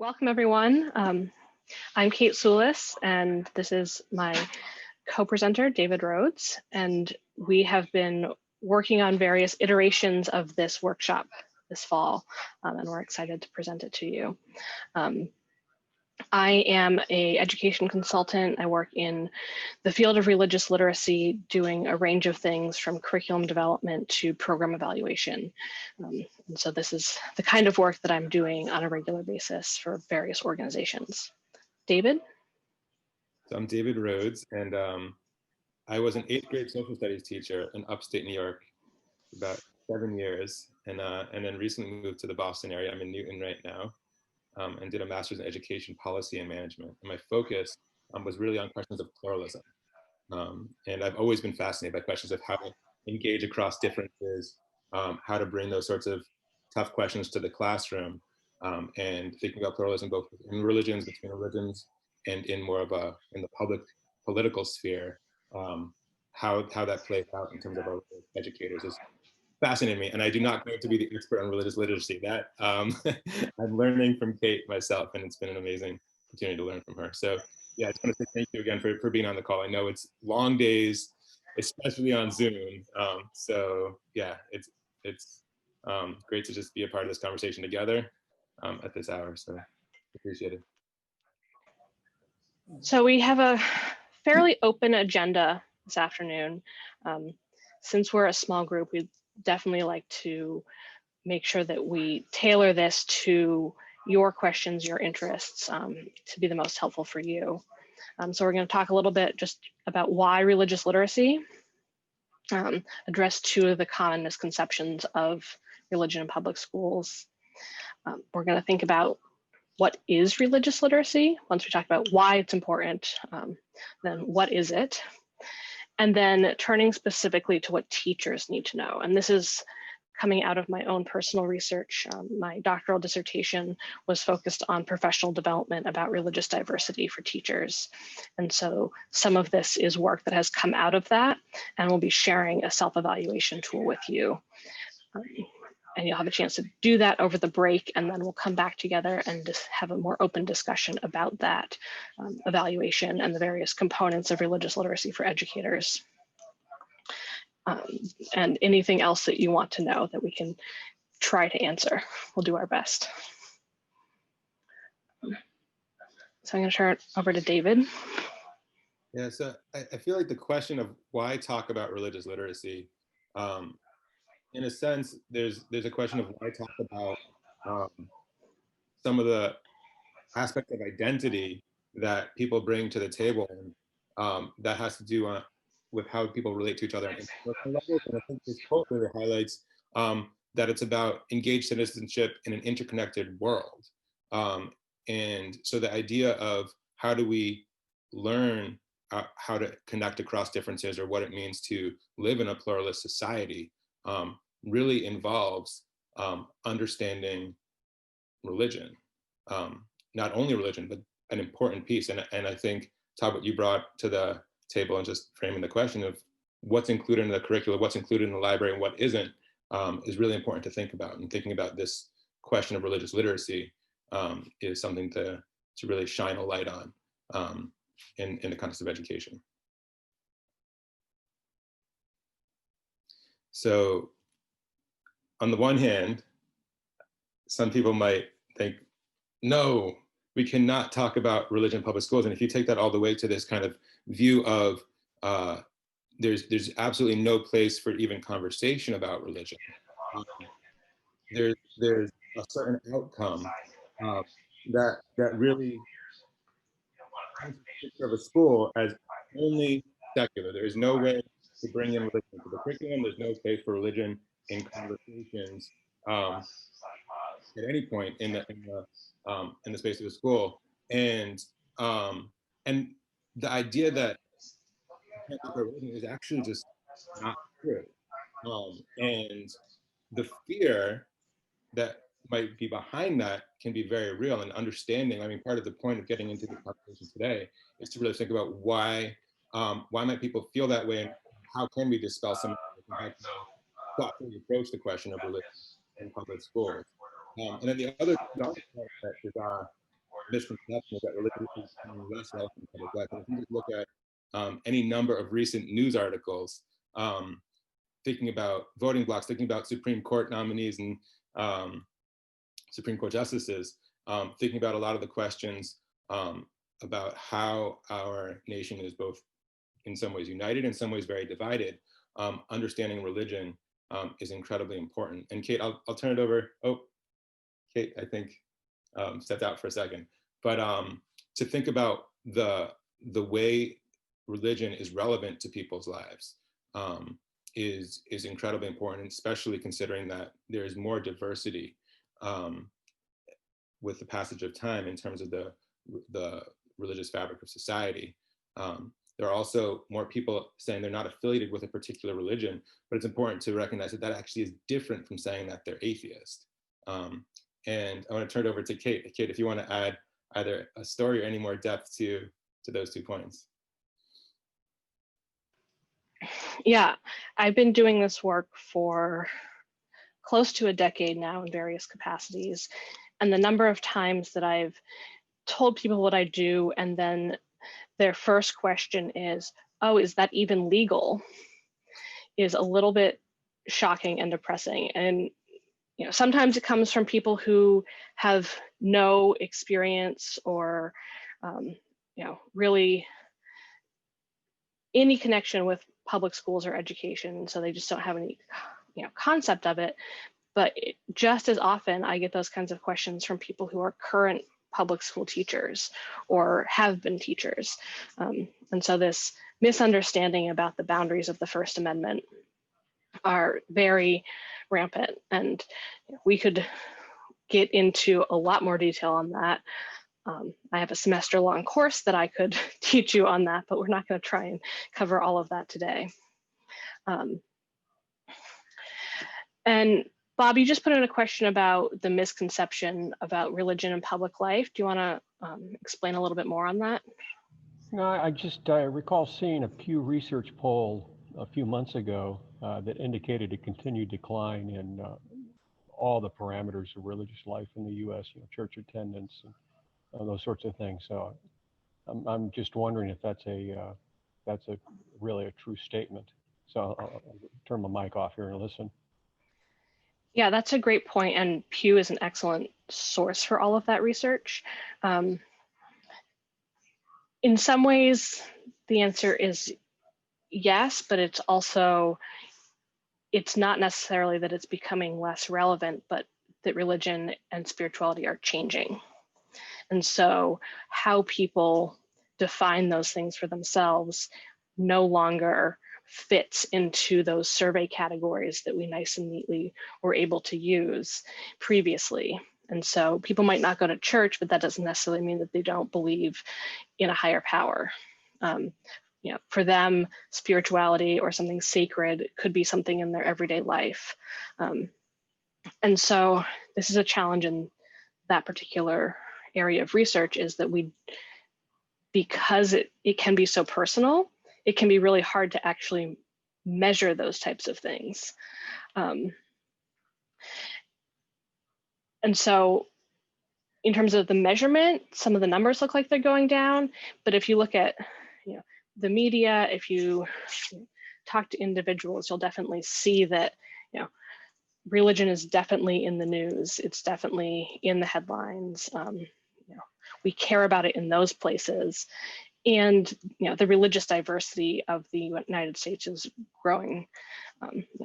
Welcome, everyone. I'm Kate Soulis, and this is my co-presenter, David Rhodes, and we have been working on various iterations of this workshop this fall, and we're excited to present it to you. I am an education consultant. I work in the field of religious literacy, doing a range of things from curriculum development to program evaluation. And so this is the kind of work that I'm doing on a regular basis for various organizations. David? So I'm David Rhodes, and I was an 8th grade social studies teacher in upstate New York for about 7 years, and then recently moved to the Boston area. I'm in Newton right now. And did a master's in education policy and management. And my focus was really on questions of pluralism. And I've always been fascinated by questions of how to engage across differences, how to bring those sorts of tough questions to the classroom, and thinking about pluralism both in religions, between religions, and in more of in the public political sphere, how that plays out in terms of our educators is fascinating me, and I do not claim to be the expert on religious literacy. That I'm learning from Kate myself, and it's been an amazing opportunity to learn from her. So yeah, I just want to say thank you again for being on the call. I know it's long days, especially on Zoom. So yeah, it's great to just be a part of this conversation together at this hour. So appreciate it. So we have a fairly open agenda this afternoon. Since we're a small group, we'd definitely like to make sure that we tailor this to your questions, your interests, to be the most helpful for you. So we're going to talk a little bit just about why religious literacy, address 2 of the common misconceptions of religion in public schools. We're going to think about what is religious literacy. Once we talk about why it's important, then what is it? And then turning specifically to what teachers need to know. And this is coming out of my own personal research. My doctoral dissertation was focused on professional development about religious diversity for teachers. And so some of this is work that has come out of that, and we'll be sharing a self-evaluation tool with you. And you'll have a chance to do that over the break, and then we'll come back together and just have a more open discussion about that evaluation and the various components of religious literacy for educators. And anything else that you want to know that we can try to answer. We'll do our best. So I'm going to turn it over to David. Yeah, so I feel like the question of why talk about religious literacy, in a sense, there's a question of why talk about some of the aspects of identity that people bring to the table, and that has to do with how people relate to each other on interpersonal levels. And I think this quote really highlights that it's about engaged citizenship in an interconnected world. And so the idea of how do we learn how to connect across differences, or what it means to live in a pluralist society, really involves understanding religion, not only religion, but an important piece. And I think, Todd, what you brought to the table and just framing the question of what's included in the curriculum, what's included in the library, and what isn't, is really important to think about. And thinking about this question of religious literacy is something to really shine a light on in the context of education. So on the one hand, some people might think, no, we cannot talk about religion in public schools. And if you take that all the way to this kind of view of there's absolutely no place for even conversation about religion, there's a certain outcome that really of a school as only secular. There is no way to bring in religion into the curriculum. There's no place for religion in conversations at any point in the space of the school. And the idea that religion is actually just not true. And the fear that might be behind that can be very real, and understanding. I mean, part of the point of getting into the conversation today is to really think about why might people feel that way, and how can we dispel some of it, and thoughtfully approach the question of religion in public schools. And then the other part that is misconception is that religion is becoming less relevant in public life. And if you just look at any number of recent news articles, thinking about voting blocks, thinking about Supreme Court nominees and Supreme Court justices, thinking about a lot of the questions about how our nation is both in some ways united, in some ways very divided, understanding religion is incredibly important. And Kate, I'll turn it over. Oh, Kate, I think stepped out for a second. But to think about the way religion is relevant to people's lives is incredibly important, especially considering that there is more diversity with the passage of time in terms of the religious fabric of society. There are also more people saying they're not affiliated with a particular religion, but it's important to recognize that that actually is different from saying that they're atheist. And I want to turn it over to Kate. Kate, if you want to add either a story or any more depth to those 2 points. Yeah, I've been doing this work for close to a decade now in various capacities. And the number of times that I've told people what I do, and then their first question is, oh, is that even legal? Is a little bit shocking and depressing. And sometimes it comes from people who have no experience or really any connection with public schools or education, so they just don't have any concept of it. But just as often I get those kinds of questions from people who are current public school teachers or have been teachers. And so this misunderstanding about the boundaries of the First Amendment are very rampant, and we could get into a lot more detail on that. I have a semester-long course that I could teach you on that, but we're not going to try and cover all of that today. And Bob, you just put in a question about the misconception about religion and public life. Do you want to explain a little bit more on that? No, I recall seeing a Pew Research poll a few months ago that indicated a continued decline in all the parameters of religious life in the U.S., church attendance and those sorts of things. So I'm just wondering if that's really a true statement. So I'll turn my mic off here and listen. Yeah, that's a great point, and Pew is an excellent source for all of that research. In some ways, the answer is yes, but it's not necessarily that it's becoming less relevant, but that religion and spirituality are changing. And so how people define those things for themselves no longer fits into those survey categories that we nice and neatly were able to use previously. And so people might not go to church, but that doesn't necessarily mean that they don't believe in a higher power. For them, spirituality or something sacred could be something in their everyday life. And so this is a challenge in that particular area of research, is that because it can be so personal, it can be really hard to actually measure those types of things. And so in terms of the measurement, some of the numbers look like they're going down, but if you look at the media, if you talk to individuals, you'll definitely see that religion is definitely in the news. It's definitely in the headlines. We care about it in those places. And the religious diversity of the United States is growing.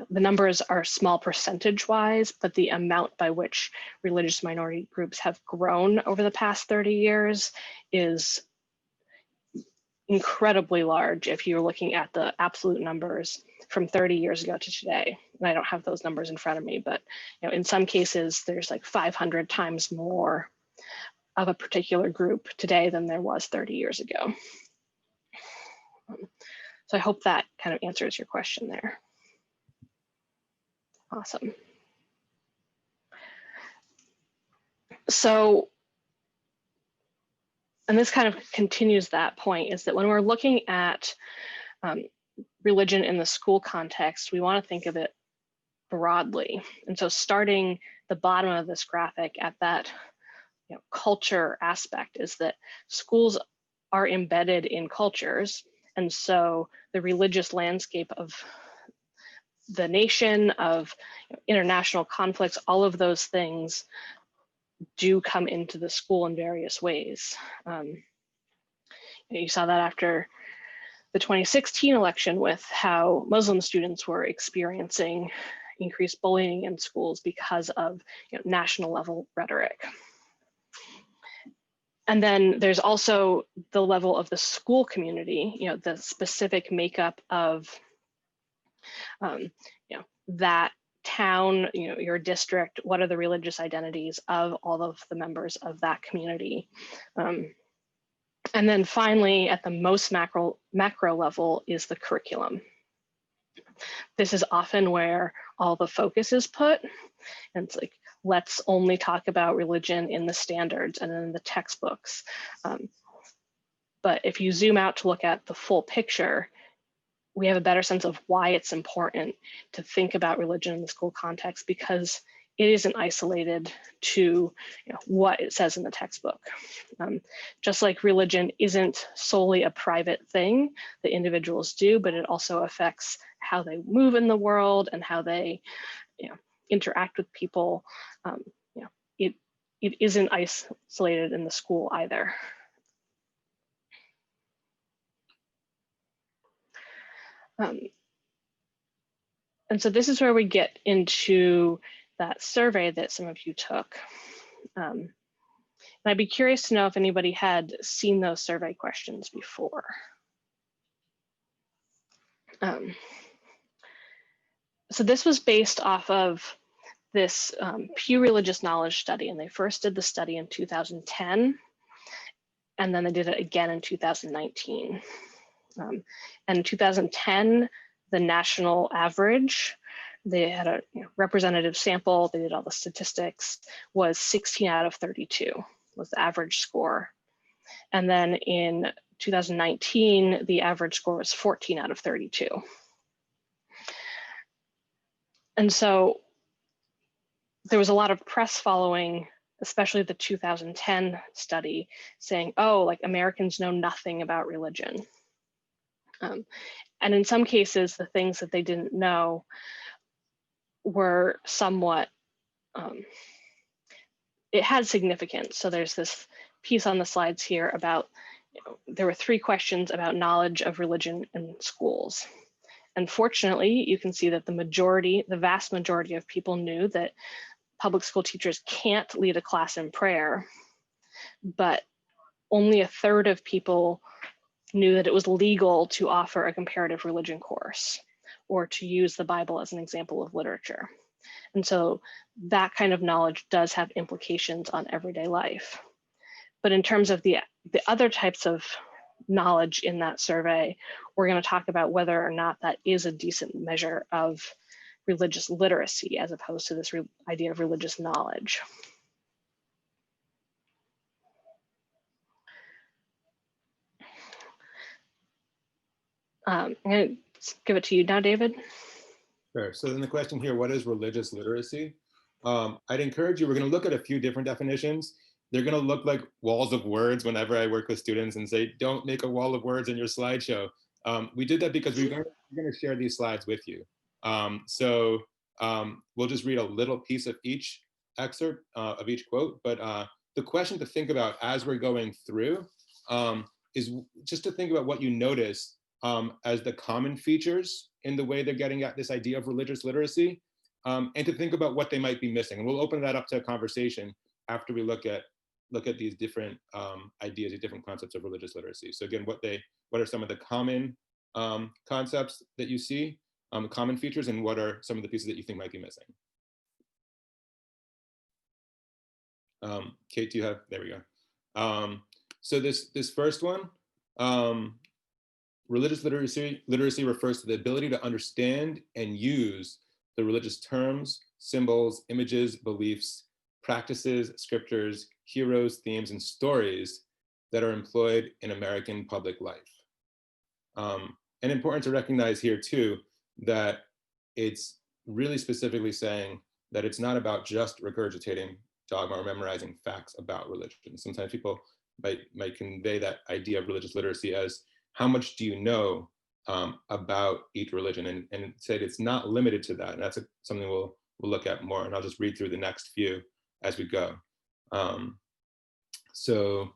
The numbers are small percentage-wise, but the amount by which religious minority groups have grown over the past 30 years is incredibly large if you're looking at the absolute numbers from 30 years ago to today. And I don't have those numbers in front of me, but in some cases, there's like 500 times more of a particular group today than there was 30 years ago. So I hope that kind of answers your question there. Awesome. So, and this kind of continues that point, is that when we're looking at religion in the school context, we want to think of it broadly. And so starting the bottom of this graphic at that culture aspect, is that schools are embedded in cultures. And so the religious landscape of the nation, of international conflicts, all of those things do come into the school in various ways. You saw that after the 2016 election with how Muslim students were experiencing increased bullying in schools because of national level rhetoric. And then there's also the level of the school community, the specific makeup of that town, your district, what are the religious identities of all of the members of that community. And then finally, at the most macro level is the curriculum. This is often where all the focus is put. And it's like, let's only talk about religion in the standards and in the textbooks. But if you zoom out to look at the full picture, we have a better sense of why it's important to think about religion in the school context, because it isn't isolated to what it says in the textbook. Just like religion isn't solely a private thing that individuals do, but it also affects how they move in the world and how they interact with people. It isn't isolated in the school either. And so this is where we get into that survey that some of you took. And I'd be curious to know if anybody had seen those survey questions before. So this was based off of this Pew Religious Knowledge study, and they first did the study in 2010, and then they did it again in 2019. And in 2010, the national average, they had a representative sample, they did all the statistics, was 16 out of 32 was the average score. And then in 2019, the average score was 14 out of 32. And so there was a lot of press following, especially the 2010 study, saying, oh, like Americans know nothing about religion. And in some cases, the things that they didn't know were somewhat, it had significance. So there's this piece on the slides here about, there were 3 questions about knowledge of religion in schools. And fortunately, you can see that the vast majority of people knew that public school teachers can't lead a class in prayer, but only 1/3 of people knew that it was legal to offer a comparative religion course or to use the Bible as an example of literature. And so that kind of knowledge does have implications on everyday life. But in terms of the other types of knowledge in that survey, we're going to talk about whether or not that is a decent measure of religious literacy as opposed to this idea of religious knowledge. I'm going to give it to you now, David. Sure. So then the question here, what is religious literacy? I'd encourage you, we're going to look at a few different definitions. They're going to look like walls of words whenever I work with students and say, don't make a wall of words in your slideshow. We did that because we're going to share these slides with you. We'll just read a little piece of each excerpt of each quote. But the question to think about as we're going through is just to think about what you notice as the common features in the way they're getting at this idea of religious literacy, and to think about what they might be missing. And we'll open that up to a conversation after we look at these different ideas, these different concepts of religious literacy. So again, what are some of the common concepts that you see, common features, and what are some of the pieces that you think might be missing? Kate, do you have, there we go. So this first one, religious literacy refers to the ability to understand and use the religious terms, symbols, images, beliefs, practices, scriptures, heroes, themes, and stories that are employed in American public life. And important to recognize here too, that it's really specifically saying that it's not about just regurgitating dogma or memorizing facts about religion. Sometimes people might convey that idea of religious literacy as how much do you know about each religion, and said it's not limited to that. And that's something we'll look at more, and I'll just read through the next few as we go. So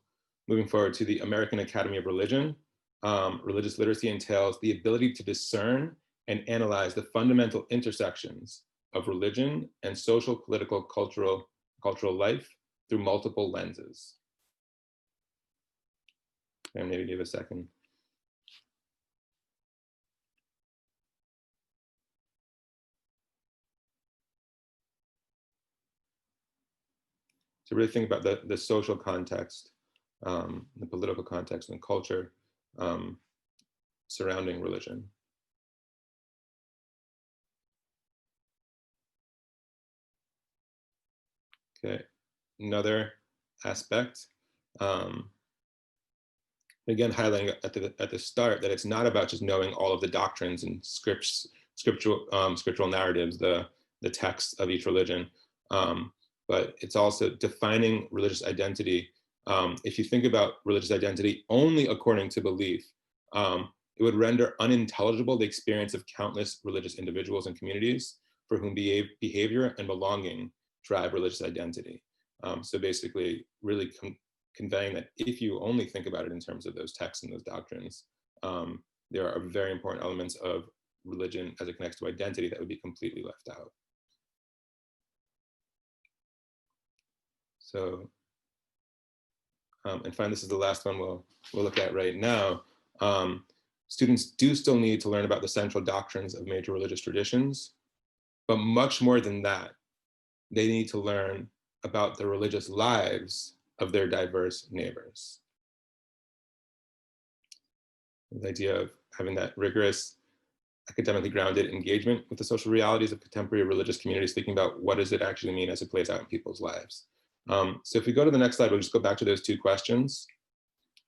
moving forward to the American Academy of Religion, religious literacy entails the ability to discern and analyze the fundamental intersections of religion and social, political, cultural life through multiple lenses. And maybe give a second. To really think about the social context, the political context and culture surrounding religion. Okay, another aspect, again, highlighting at the start that it's not about just knowing all of the doctrines and scriptural narratives, the texts of each religion, but it's also defining religious identity. If you think about religious identity only according to belief, it would render unintelligible the experience of countless religious individuals and communities for whom behavior and belonging drive religious identity. So basically really conveying that if you only think about it in terms of those texts and those doctrines, there are very important elements of religion as it connects to identity that would be completely left out. So, and finally, this is the last one we'll look at right now. Students do still need to learn about the central doctrines of major religious traditions, but much more than that, they need to learn about the religious lives of their diverse neighbors. The idea of having that rigorous, academically grounded engagement with the social realities of contemporary religious communities, thinking about what does it actually mean as it plays out in people's lives. So if we go to the next slide, we'll just go back to those two questions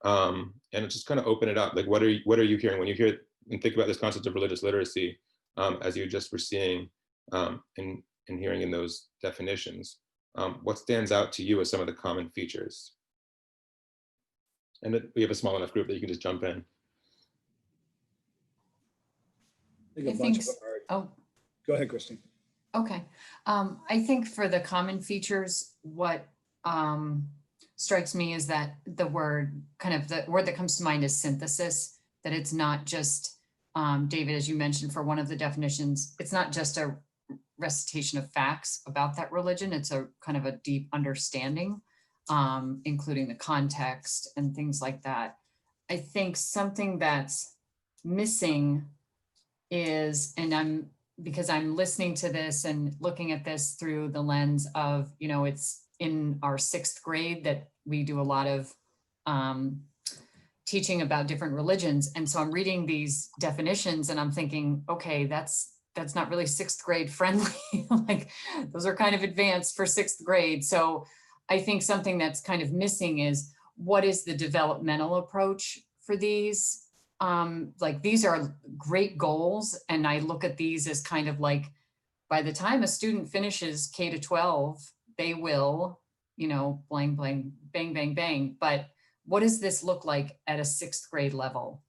and just kind of open it up. Like, what are you hearing when you hear and think about this concept of religious literacy, as you just were seeing and hearing in those definitions? What stands out to you as some of the common features? And we have a small enough group that you can just jump in. I think oh, go ahead, Christine. Okay. I think for the common features, what strikes me is that the word that comes to mind is synthesis, that it's not just, David, as you mentioned, for one of the definitions, it's not just a recitation of facts about that religion. It's a kind of a deep understanding, including the context and things like that. I think something that's missing is, and because I'm listening to this and looking at this through the lens of, it's in our 6th grade that we do a lot of teaching about different religions. And so I'm reading these definitions and I'm thinking, okay, that's not really 6th grade friendly. Like, those are kind of advanced for 6th grade. So I think something that's kind of missing is, what is the developmental approach for these? Like, these are great goals. And I look at these as kind of like, by the time a student finishes K to 12, they will, blang, blang, bang, bang, bang. But what does this look like at a 6th grade level?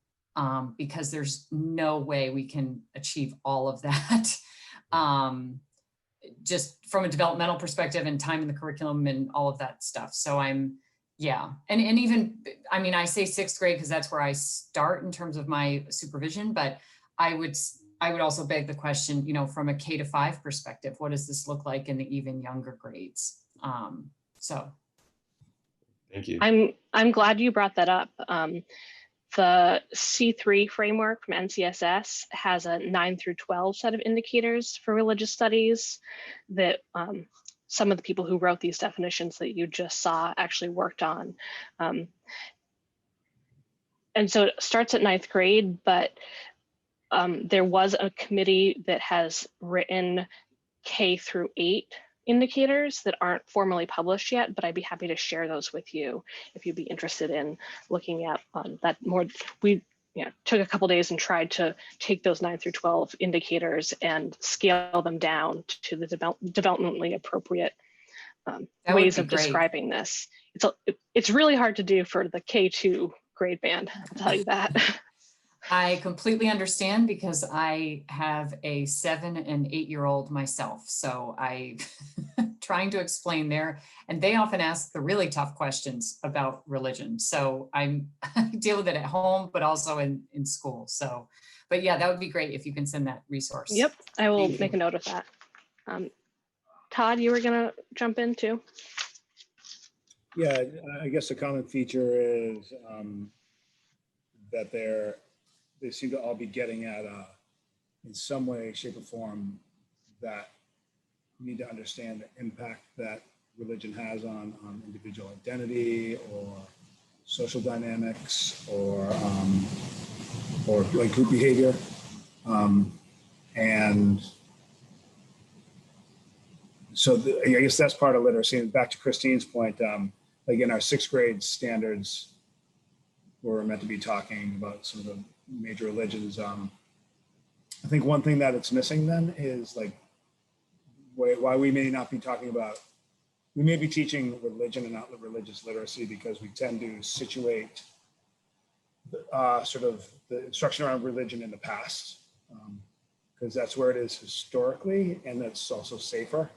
Because there's no way we can achieve all of that just from a developmental perspective and time in the curriculum and all of that stuff. So yeah. And even, I mean, I say 6th grade because that's where I start in terms of my supervision, but I would also beg the question, from a K to 5 perspective, what does this look like in the even younger grades? So. Thank you. I'm glad you brought that up. The C3 framework from NCSS has a 9 through 12 set of indicators for religious studies that some of the people who wrote these definitions that you just saw actually worked on. And so it starts at 9th grade, but there was a committee that has written K through 8 indicators that aren't formally published yet, but I'd be happy to share those with you if you'd be interested in looking at that more. We took a couple days and tried to take those 9 through 12 indicators and scale them down to the developmentally appropriate ways of describing this. It's really hard to do for the K2 grade band, I'll tell you that. I completely understand because I have a 7 and 8-year-old myself. So I trying to explain there, and they often ask the really tough questions about religion. So I deal with it at home, but also in school. So, but yeah, that would be great if you can send that resource. Yep, I will make a note of that. Todd, you were gonna jump in too? Yeah, I guess the common feature is that they seem to all be getting at, in some way, shape, or form, that we need to understand the impact that religion has on individual identity or social dynamics or like group behavior. And so I guess that's part of literacy. And back to Christine's point, like in our 6th grade standards, we're meant to be talking about some of the major religions. I think one thing that it's missing then is like why we may not be talking about, we may be teaching religion and not religious literacy because we tend to situate sort of the instruction around religion in the past, because that's where it is historically, and that's also safer.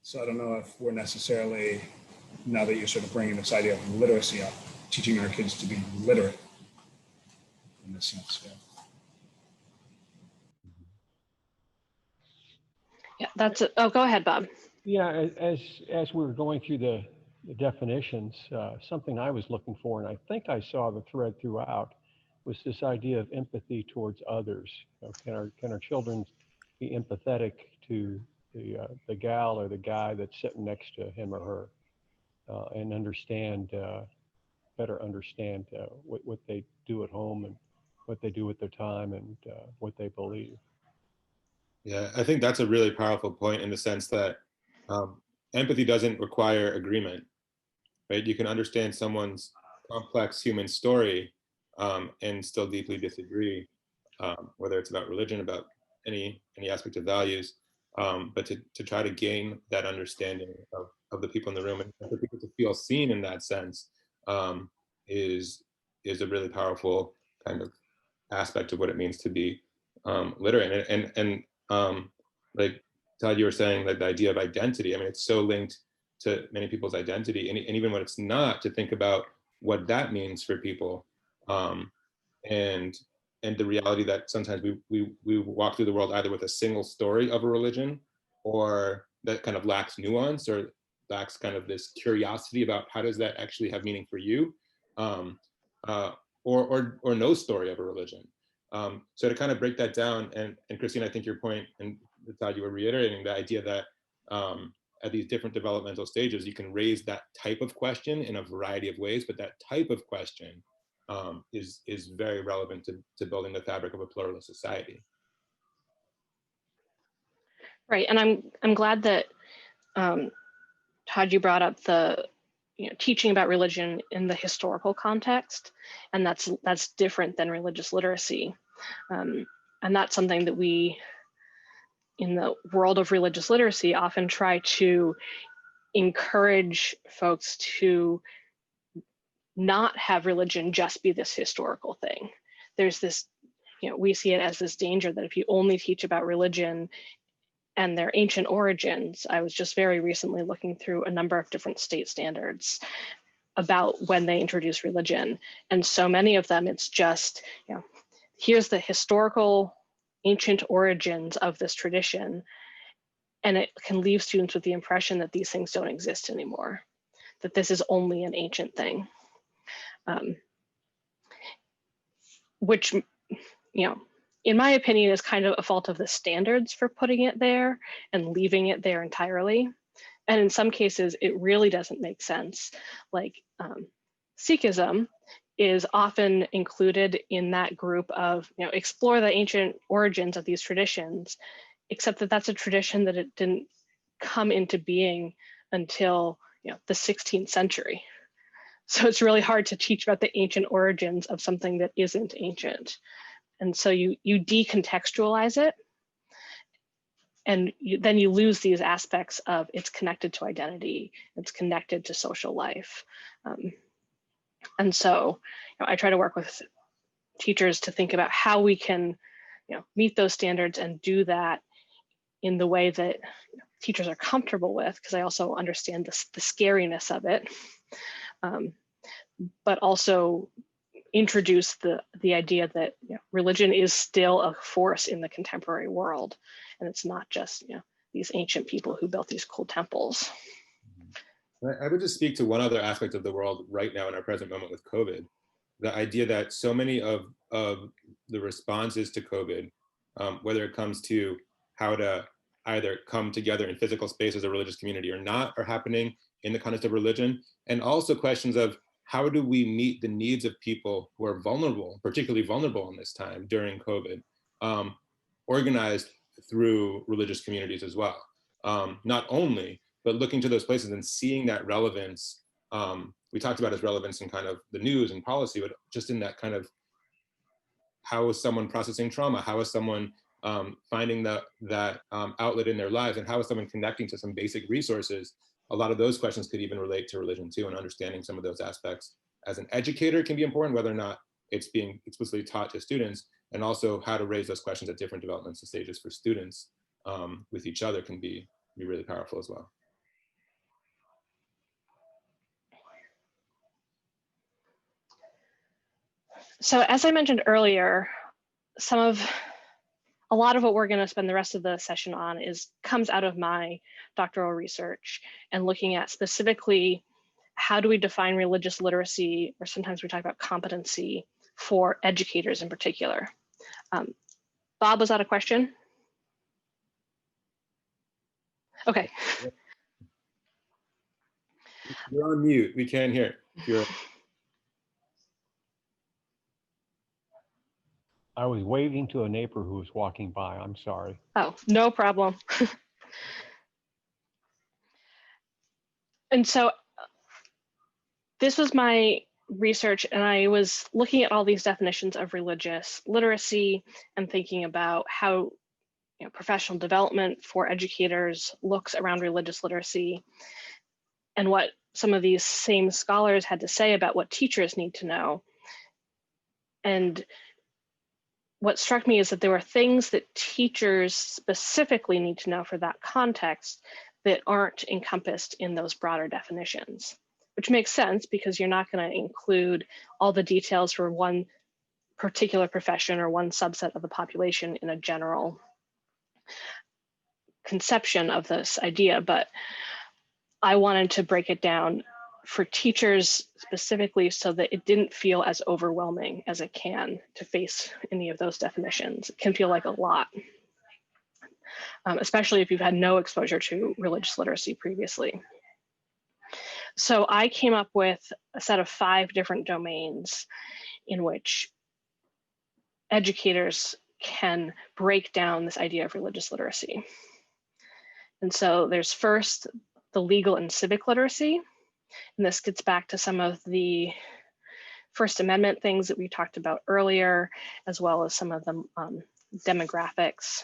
So I don't know if we're necessarily, now that you're sort of bringing this idea of literacy up, teaching our kids to be literate in this sense. Yeah. Yeah, that's it. Oh, go ahead, Bob. Yeah, as we were going through the definitions, something I was looking for, and I think I saw the thread throughout, was this idea of empathy towards others. Can our children be empathetic to the gal or the guy that's sitting next to him or her, and better understand what they do at home and what they do with their time and what they believe. Yeah, I think that's a really powerful point in the sense that empathy doesn't require agreement, right? You can understand someone's complex human story and still deeply disagree, whether it's about religion, about any aspect of values, but to try to gain that understanding of the people in the room and for people to feel seen in that sense is a really powerful kind of aspect of what it means to be literate. And like Todd, you were saying, like the idea of identity, I mean, it's so linked to many people's identity, and even when it's not, to think about what that means for people, and the reality that sometimes we walk through the world either with a single story of a religion, or that kind of lacks nuance or lacks kind of this curiosity about how does that actually have meaning for you, or no story of a religion. So to kind of break that down, and Christine, I think your point, and Todd, you were reiterating the idea that at these different developmental stages, you can raise that type of question in a variety of ways, but that type of question is very relevant to building the fabric of a pluralist society. Right, and I'm glad that Todd, you brought up the teaching about religion in the historical context, and that's different than religious literacy, and that's something that we, in the world of religious literacy, often try to encourage folks to not have religion just be this historical thing. There's this, we see it as this danger that if you only teach about religion and their ancient origins, I was just very recently looking through a number of different state standards about when they introduce religion. And so many of them, it's just, here's the historical ancient origins of this tradition. And it can leave students with the impression that these things don't exist anymore, that this is only an ancient thing. Which, in my opinion, is kind of a fault of the standards for putting it there and leaving it there entirely. And in some cases, it really doesn't make sense. Like Sikhism is often included in that group of, explore the ancient origins of these traditions, except that that's a tradition that it didn't come into being until the 16th century. So it's really hard to teach about the ancient origins of something that isn't ancient. And so you decontextualize it. then you lose these aspects of it's connected to identity, it's connected to social life. And so I try to work with teachers to think about how we can meet those standards and do that in the way that teachers are comfortable with, because I also understand the scariness of it, but also introduce the idea that religion is still a force in the contemporary world, and it's not just these ancient people who built these cool temples. I would just speak to one other aspect of the world right now in our present moment with COVID. The idea that so many of the responses to COVID, whether it comes to how to either come together in physical space as a religious community or not, are happening in the context of religion, and also questions of how do we meet the needs of people who are vulnerable, particularly vulnerable in this time during COVID, organized through religious communities as well. Not only, but looking to those places and seeing that relevance. We talked about its relevance in kind of the news and policy, but just in that kind of, how is someone processing trauma? How is someone finding that outlet in their lives? And how is someone connecting to some basic resources? A lot of those questions could even relate to religion too, and understanding some of those aspects as an educator can be important, whether or not it's being explicitly taught to students, and also how to raise those questions at different developmental stages for students with each other can be really powerful as well. So as I mentioned earlier, a lot of what we're going to spend the rest of the session on comes out of my doctoral research, and looking at specifically how do we define religious literacy, or sometimes we talk about competency, for educators in particular. Bob, was that a question? Okay. You're on mute. We can't hear. I was waving to a neighbor who was walking by. I'm sorry. Oh, no problem. And so this was my research, and I was looking at all these definitions of religious literacy and thinking about how professional development for educators looks around religious literacy, and what some of these same scholars had to say about what teachers need to know. And what struck me is that there were things that teachers specifically need to know for that context that aren't encompassed in those broader definitions, which makes sense because you're not going to include all the details for one particular profession or one subset of the population in a general conception of this idea. But I wanted to break it down for teachers specifically so that it didn't feel as overwhelming as it can to face any of those definitions. It can feel like a lot, especially if you've had no exposure to religious literacy previously. So I came up with a set of 5 different domains in which educators can break down this idea of religious literacy. And so there's first the legal and civic literacy. And this gets back to some of the First Amendment things that we talked about earlier, as well as some of the demographics.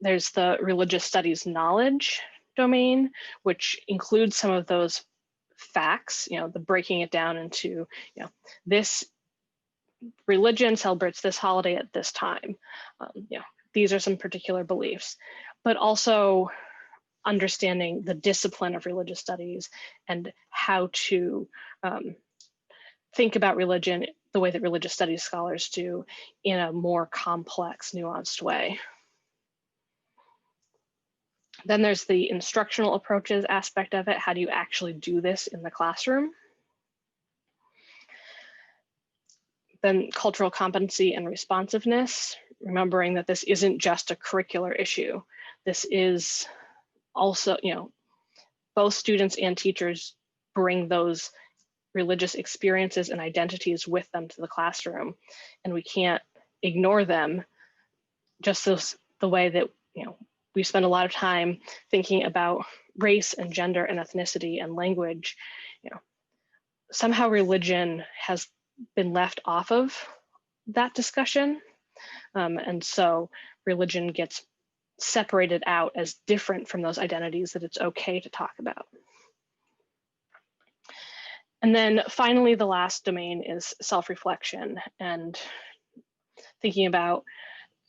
There's the religious studies knowledge domain, which includes some of those facts, the breaking it down into, this religion celebrates this holiday at this time. These are some particular beliefs, but also understanding the discipline of religious studies and how to think about religion the way that religious studies scholars do in a more complex, nuanced way. Then there's the instructional approaches aspect of it. How do you actually do this in the classroom? Then cultural competency and responsiveness, remembering that this isn't just a curricular issue. This is also, both students and teachers bring those religious experiences and identities with them to the classroom, and we can't ignore them, just the way that we spend a lot of time thinking about race and gender and ethnicity and language. Somehow religion has been left off of that discussion, and so religion gets separated out as different from those identities that it's okay to talk about. And then finally, the last domain is self-reflection and thinking about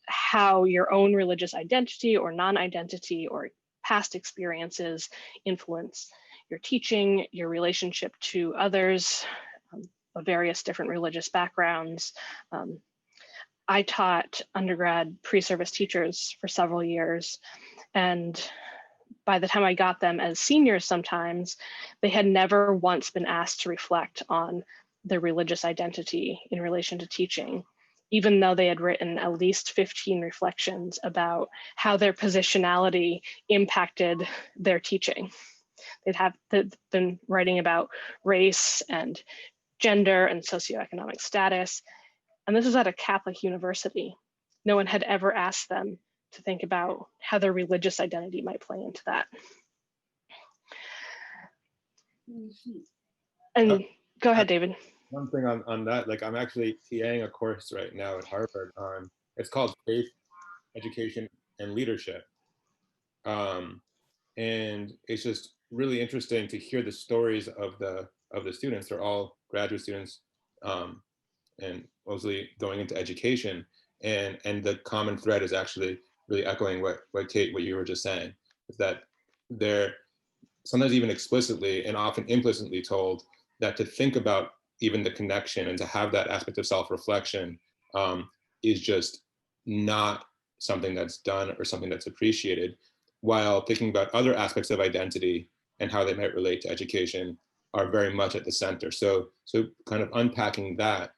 how your own religious identity or non-identity or past experiences influence your teaching, your relationship to others of various different religious backgrounds. I taught undergrad pre-service teachers for several years, and by the time I got them as seniors sometimes, they had never once been asked to reflect on their religious identity in relation to teaching, even though they had written at least 15 reflections about how their positionality impacted their teaching. They'd been writing about race and gender and socioeconomic status, and this is at a Catholic university. No one had ever asked them to think about how their religious identity might play into that. And go ahead, David. One thing on that, like I'm actually TAing a course right now at Harvard on, it's called Faith, Education, and Leadership. And it's just really interesting to hear the stories of the students. They're all graduate students and mostly going into education. And the common thread is actually really echoing what Kate, what you were just saying, is that they're sometimes even explicitly and often implicitly told that to think about even the connection and to have that aspect of self-reflection is just not something that's done or something that's appreciated, while thinking about other aspects of identity and how they might relate to education are very much at the center. So kind of unpacking that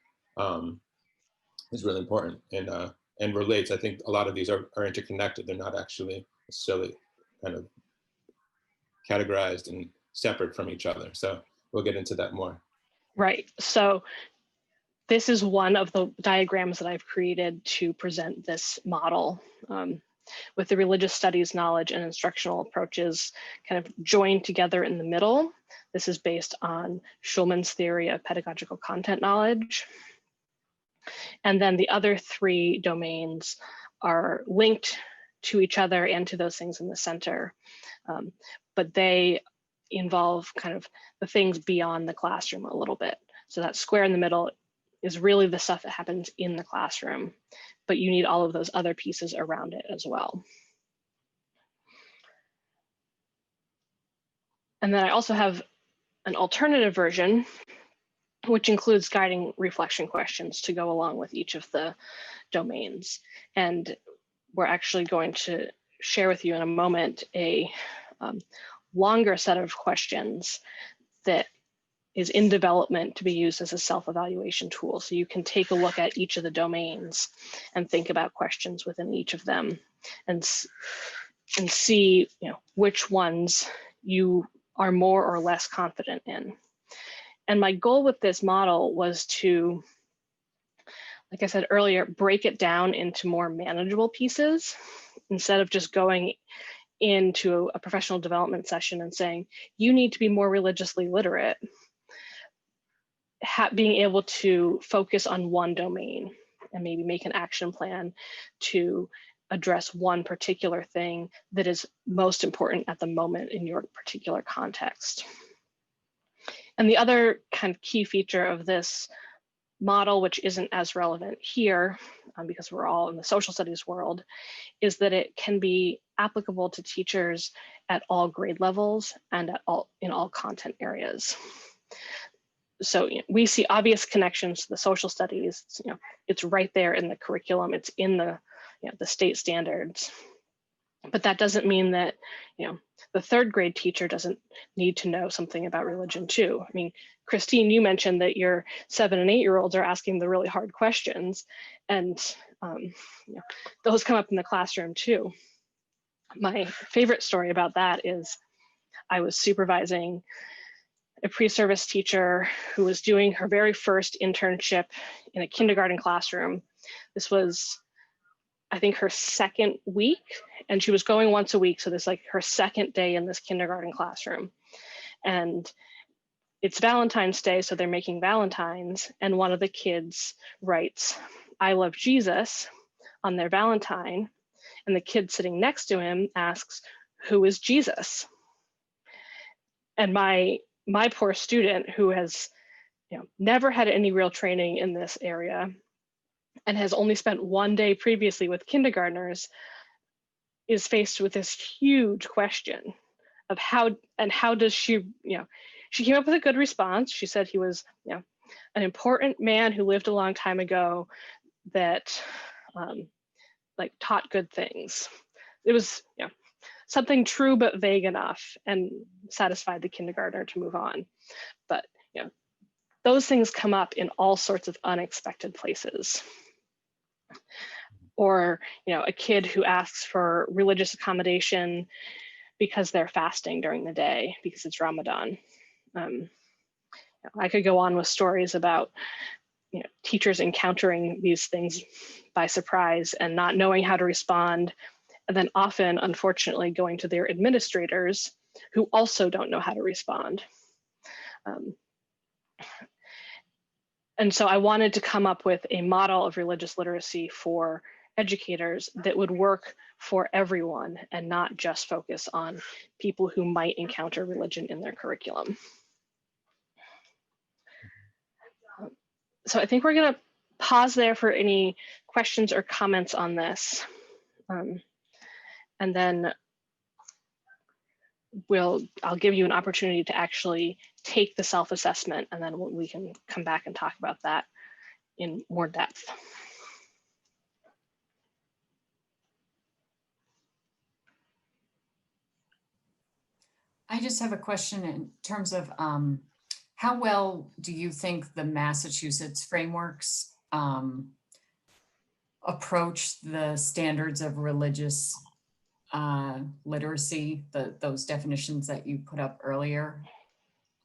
is really important and relates. I think a lot of these are interconnected. They're not actually necessarily kind of categorized and separate from each other. So we'll get into that more. Right. So this is one of the diagrams that I've created to present this model with the religious studies knowledge and instructional approaches kind of joined together in the middle. This is based on Schulman's theory of pedagogical content knowledge. And then the other three domains are linked to each other and to those things in the center. But they involve kind of the things beyond the classroom a little bit. So that square in the middle is really the stuff that happens in the classroom, but you need all of those other pieces around it as well. And then I also have an alternative version, which includes guiding reflection questions to go along with each of the domains. And we're actually going to share with you in a moment a longer set of questions that is in development to be used as a self-evaluation tool. So you can take a look at each of the domains and think about questions within each of them and see, which ones you are more or less confident in. And my goal with this model was to, like I said earlier, break it down into more manageable pieces instead of just going into a professional development session and saying, you need to be more religiously literate. Being able to focus on one domain and maybe make an action plan to address one particular thing that is most important at the moment in your particular context. And the other kind of key feature of this model, which isn't as relevant here because we're all in the social studies world, is that it can be applicable to teachers at all grade levels and in all content areas. So we see obvious connections to the social studies. It's right there in the curriculum. It's in the state standards. But that doesn't mean that the third grade teacher doesn't need to know something about religion too. I mean, Christine, you mentioned that your 7 and 8-year-olds are asking the really hard questions, and those come up in the classroom too. My favorite story about that is I was supervising a pre-service teacher who was doing her very first internship in a kindergarten classroom. This was, I think, her second week, and she was going once a week. So this is like her second day in this kindergarten classroom. And it's Valentine's Day, so they're making Valentines. And one of the kids writes, "I love Jesus" on their Valentine. And the kid sitting next to him asks, "Who is Jesus?" And my poor student, who has never had any real training in this area and has only spent one day previously with kindergartners, is faced with this huge question of how does she, she came up with a good response. She said he was, an important man who lived a long time ago that like taught good things. It was, something true but vague enough and satisfied the kindergartner to move on. But, those things come up in all sorts of unexpected places. Or, a kid who asks for religious accommodation because they're fasting during the day because it's Ramadan. I could go on with stories about teachers encountering these things by surprise and not knowing how to respond, and then often, unfortunately, going to their administrators who also don't know how to respond. And so I wanted to come up with a model of religious literacy for educators that would work for everyone and not just focus on people who might encounter religion in their curriculum. So I think we're going to pause there for any questions or comments on this. And then I'll give you an opportunity to actually take the self-assessment, and then we can come back and talk about that in more depth. I just have a question in terms of how well do you think the Massachusetts frameworks approach the standards of religious literacy, those definitions that you put up earlier?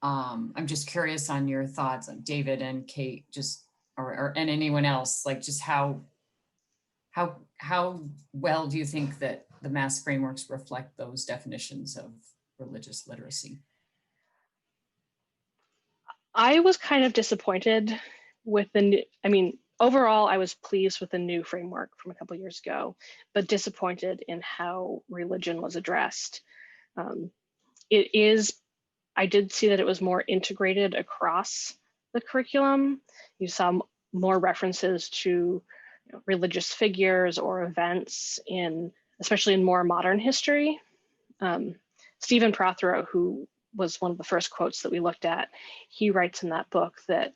I'm just curious on your thoughts on David and Kate, just and anyone else, like just how well do you think that the Mass frameworks reflect those definitions of religious literacy? I was kind of disappointed with overall, I was pleased with the new framework from a couple of years ago, but disappointed in how religion was addressed. I did see that it was more integrated across the curriculum. You saw more references to religious figures or events especially in more modern history. Stephen Prothero, who was one of the first quotes that we looked at, he writes in that book that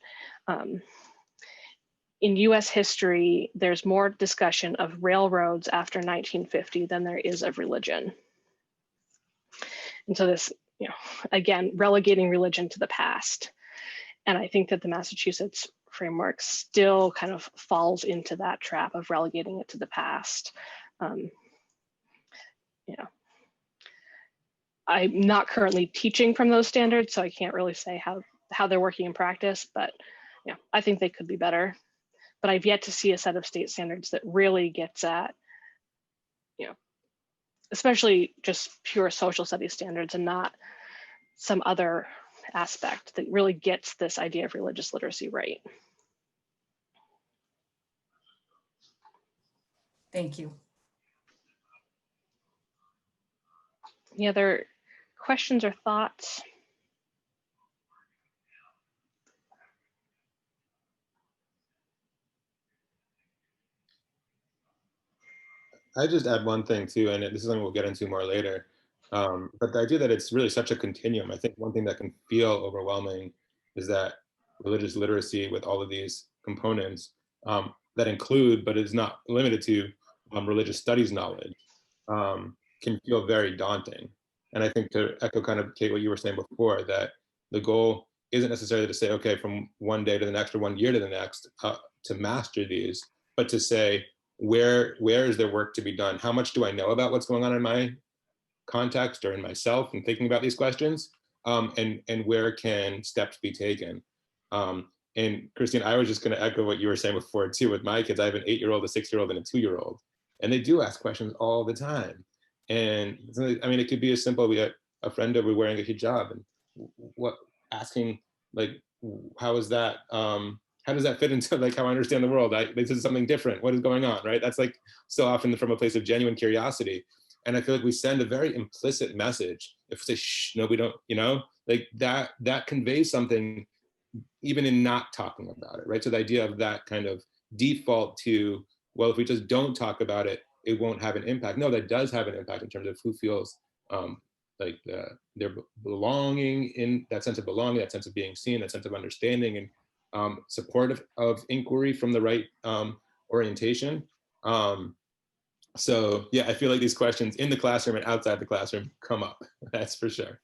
in US history, there's more discussion of railroads after 1950 than there is of religion. And so this, again, relegating religion to the past. And I think that the Massachusetts framework still kind of falls into that trap of relegating it to the past. I'm not currently teaching from those standards, so I can't really say how they're working in practice, but I think they could be better. But I've yet to see a set of state standards that really gets at, especially just pure social studies standards and not some other aspect that really gets this idea of religious literacy right. Thank you. Any other questions or thoughts? I just add one thing too, and this is something we'll get into more later. But the idea that it's really such a continuum, I think one thing that can feel overwhelming is that religious literacy with all of these components that include, but is not limited to, religious studies knowledge can feel very daunting. And I think to echo kind of, Kate, what you were saying before, that the goal isn't necessarily to say, okay, from one day to the next or 1 year to the next to master these, but to say, where is there work to be done? How much do I know about what's going on in my context or in myself and thinking about these questions? And where can steps be taken? And Christine, I was just going to echo what you were saying before too with my kids. I have an 8-year-old, a 6-year-old, and a 2-year-old, and they do ask questions all the time. And I mean, it could be as simple, we had a friend over wearing a hijab and asking like, how is that how does that fit into like how I understand the world? This is something different. What is going on, right? That's like so often from a place of genuine curiosity. And I feel like we send a very implicit message if we say, shh, no, we don't, you know, like that conveys something even in not talking about it, right? So the idea of that kind of default to, well, if we just don't talk about it, it won't have an impact. No, that does have an impact in terms of who feels like they're belonging, in that sense of belonging, that sense of being seen, that sense of understanding, and support of inquiry from the right orientation. So yeah, I feel like these questions in the classroom and outside the classroom come up, that's for sure.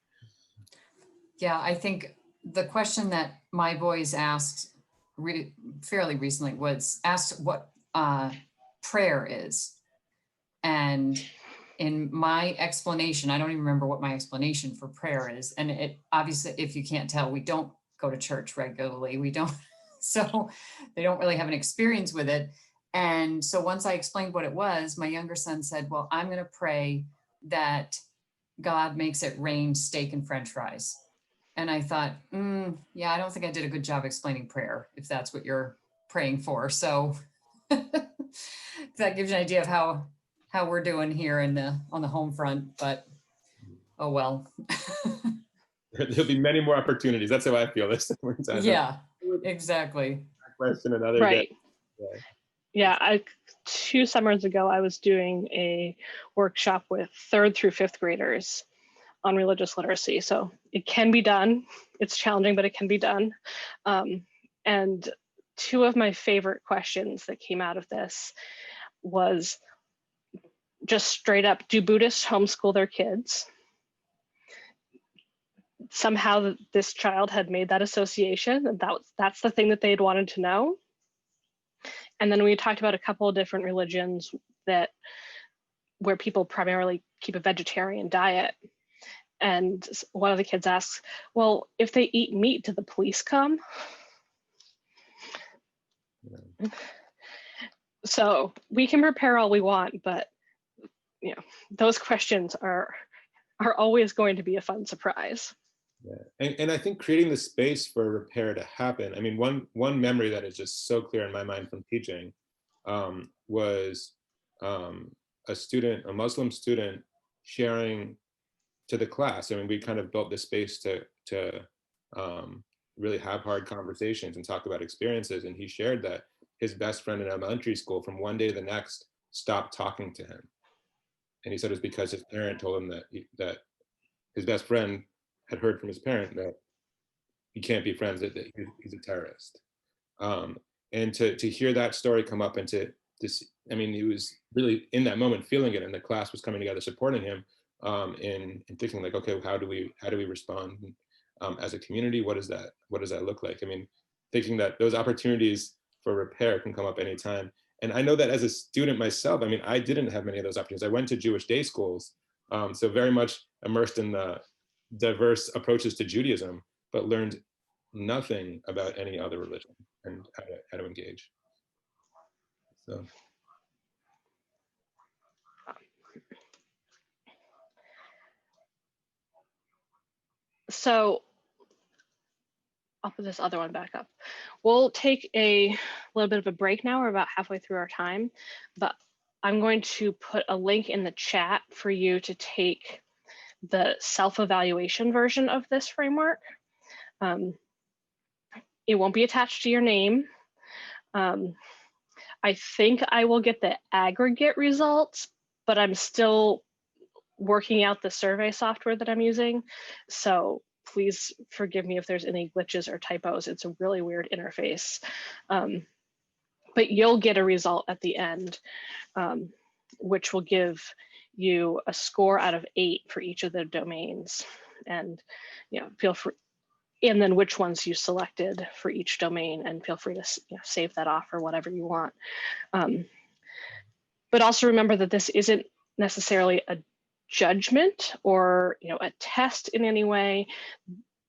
Yeah, I think the question that my boys asked fairly recently was asked what prayer is. And in my explanation, I don't even remember what my explanation for prayer is. And it obviously, if you can't tell, we don't go to church regularly. We don't, so they don't really have an experience with it. And so once I explained what it was, my younger son said, well, I'm going to pray that God makes it rain steak and French fries. And I thought, yeah, I don't think I did a good job explaining prayer, if that's what you're praying for. So that gives you an idea of how we're doing here on the home front, but oh well. There'll be many more opportunities. That's how I feel this time. Yeah, exactly. Question another Right. day. Yeah, 2 summers ago, I was doing a workshop with 3rd through 5th graders on religious literacy. So it can be done. It's challenging, but it can be done. And 2 of my favorite questions that came out of this was just straight up, do Buddhists homeschool their kids? Somehow this child had made that association, and that's the thing that they'd wanted to know. And then we talked about a couple of different religions where people primarily keep a vegetarian diet. And one of the kids asks, well, if they eat meat, do the police come? Yeah. So we can prepare all we want, but you know, those questions are always going to be a fun surprise. Yeah. And I think creating the space for repair to happen. I mean, one memory that is just so clear in my mind from teaching was a Muslim student sharing to the class. I mean, we kind of built this space to really have hard conversations and talk about experiences. And he shared that his best friend in elementary school, from one day to the next, stopped talking to him. And he said it was because his parent told him that his best friend had heard from his parent that he can't be friends, that he's a terrorist. And to hear that story come up, and I mean, he was really in that moment feeling it, and the class was coming together supporting him, and thinking like, okay, how do we respond as a community? What does that look like? I mean, thinking that those opportunities for repair can come up anytime. And I know that as a student myself, I mean, I didn't have many of those opportunities. I went to Jewish day schools, so very much immersed in the diverse approaches to Judaism, but learned nothing about any other religion and how to engage. So I'll put this other one back up. We'll take a little bit of a break now. We're about halfway through our time, but I'm going to put a link in the chat for you to take the self-evaluation version of this framework. It won't be attached to your name. I think I will get the aggregate results, but I'm still working out the survey software that I'm using. So please forgive me if there's any glitches or typos. It's a really weird interface. But you'll get a result at the end, which will give you a score out of 8 for each of the domains. And feel free, and then which ones you selected for each domain, and feel free to save that off or whatever you want. But also remember that this isn't necessarily a judgment or a test in any way.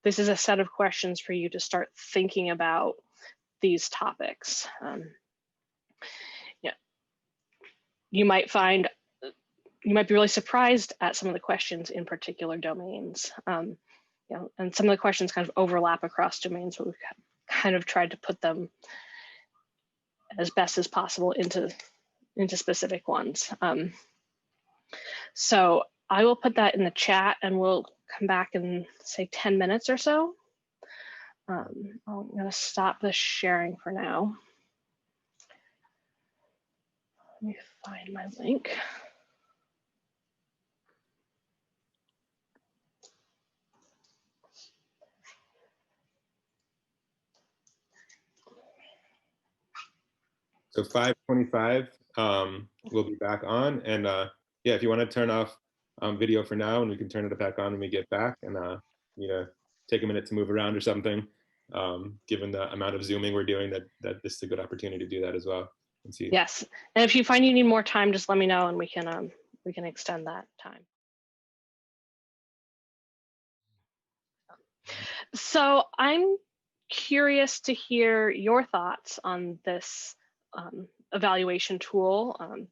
This is a set of questions for you to start thinking about these topics. You might be really surprised at some of the questions in particular domains. And some of the questions kind of overlap across domains, but we've kind of tried to put them as best as possible into specific ones. So I will put that in the chat and we'll come back in say 10 minutes or so. I'm gonna stop the sharing for now. Let me find my link. So 5:25, we'll be back on. And yeah, if you want to turn off video for now, and we can turn it back on when we get back, and take a minute to move around or something. Given the amount of Zooming we're doing, that this is a good opportunity to do that as well. And see. Yes, and if you find you need more time, just let me know and we can extend that time. So I'm curious to hear your thoughts on this evaluation tool.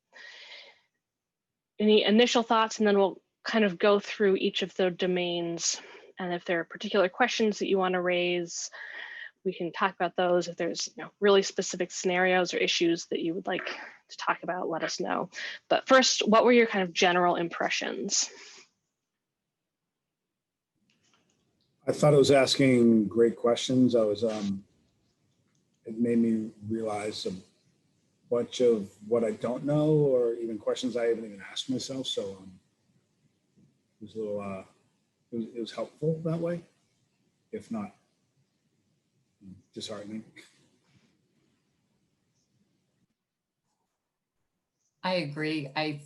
Any initial thoughts, and then we'll kind of go through each of the domains. And if there are particular questions that you want to raise, we can talk about those. If there's really specific scenarios or issues that you would like to talk about, let us know. But first, what were your kind of general impressions? I thought it was asking great questions. It made me realize a bunch of what I don't know, or even questions I haven't even asked myself. So it was a little, it was helpful that way, if not disheartening. I agree. I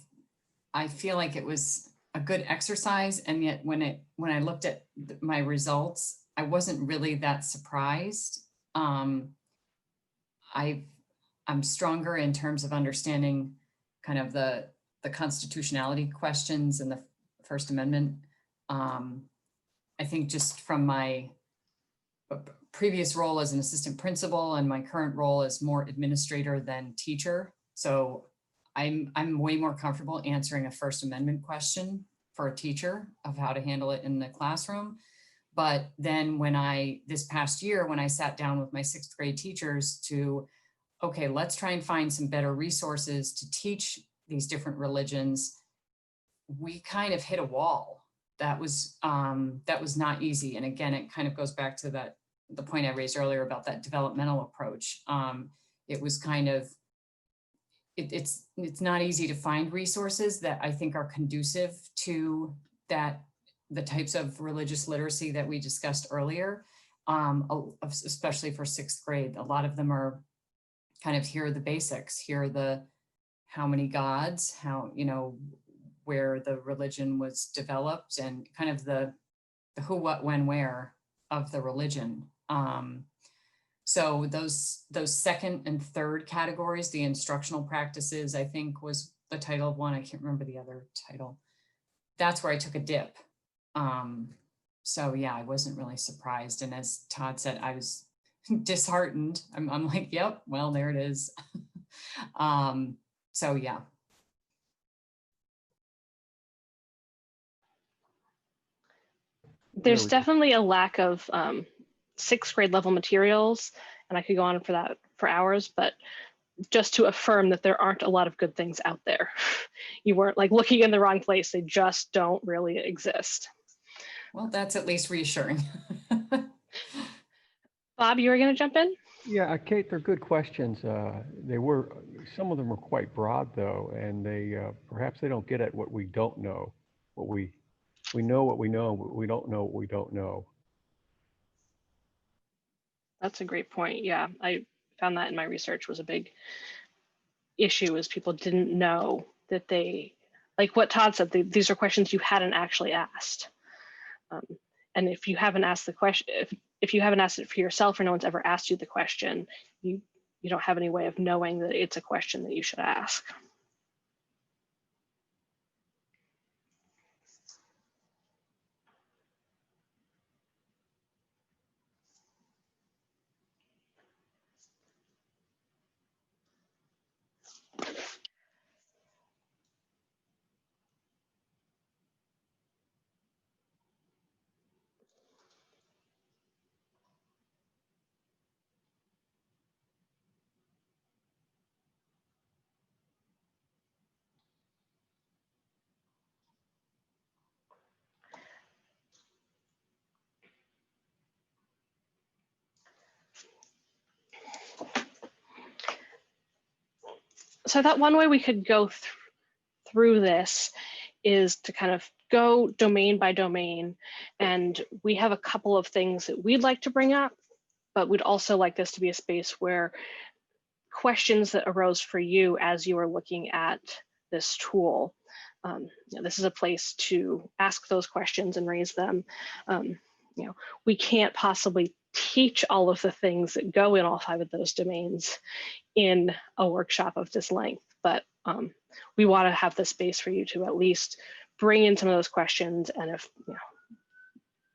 feel like it was a good exercise, and yet when I looked at my results, I wasn't really that surprised. I'm stronger in terms of understanding kind of the constitutionality questions and the First Amendment. I think just from my previous role as an assistant principal and my current role as more administrator than teacher. So I'm way more comfortable answering a First Amendment question for a teacher of how to handle it in the classroom. But then this past year, when I sat down with my 6th grade teachers to, okay, let's try and find some better resources to teach these different religions, we kind of hit a wall. That was not easy. And again, it kind of goes back to the point I raised earlier about that developmental approach. It was kind of, it's not easy to find resources that I think are conducive to the types of religious literacy that we discussed earlier, especially for 6th grade. A lot of them are kind of, here are the basics, here are the how many gods, how, where the religion was developed, and kind of the who, what, when, where of the religion. So those 2nd and 3rd categories, the instructional practices, I think was the title of one. I can't remember the other title. That's where I took a dip. So yeah, I wasn't really surprised. And as Todd said, I was disheartened. I'm like, yep, well, there it is. So yeah. There's definitely a lack of 6th grade level materials, and I could go on for hours, but just to affirm that there aren't a lot of good things out there. You weren't like looking in the wrong place. They just don't really exist. Well, that's at least reassuring. Bob, you were going to jump in? Yeah, Kate, they're good questions. Some of them are quite broad though, and perhaps they don't get at what we don't know. We know what we know, but we don't know what we don't know. That's a great point. Yeah, I found that in my research was a big issue, is people didn't know that like what Todd said, these are questions you hadn't actually asked. And if you haven't asked the question, if you haven't asked it for yourself, or no one's ever asked you the question, you don't have any way of knowing that it's a question that you should ask. So I thought one way we could go through this is to kind of go domain by domain. And we have a couple of things that we'd like to bring up, but we'd also like this to be a space where questions that arose for you as you are looking at this tool, this is a place to ask those questions and raise them. We can't possibly teach all of the things that go in all 5 of those domains in a workshop of this length, but we want to have the space for you to at least bring in some of those questions. And if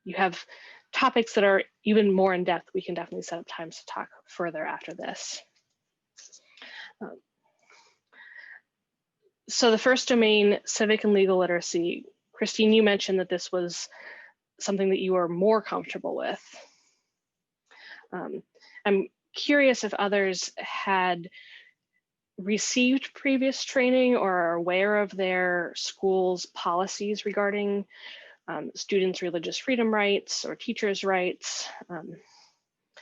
you have topics that are even more in depth, we can definitely set up times to talk further after this. So the first domain, civic and legal literacy. Christine, you mentioned that this was something that you are more comfortable with. I'm curious if others had received previous training or are aware of their school's policies regarding students' religious freedom rights or teachers' rights.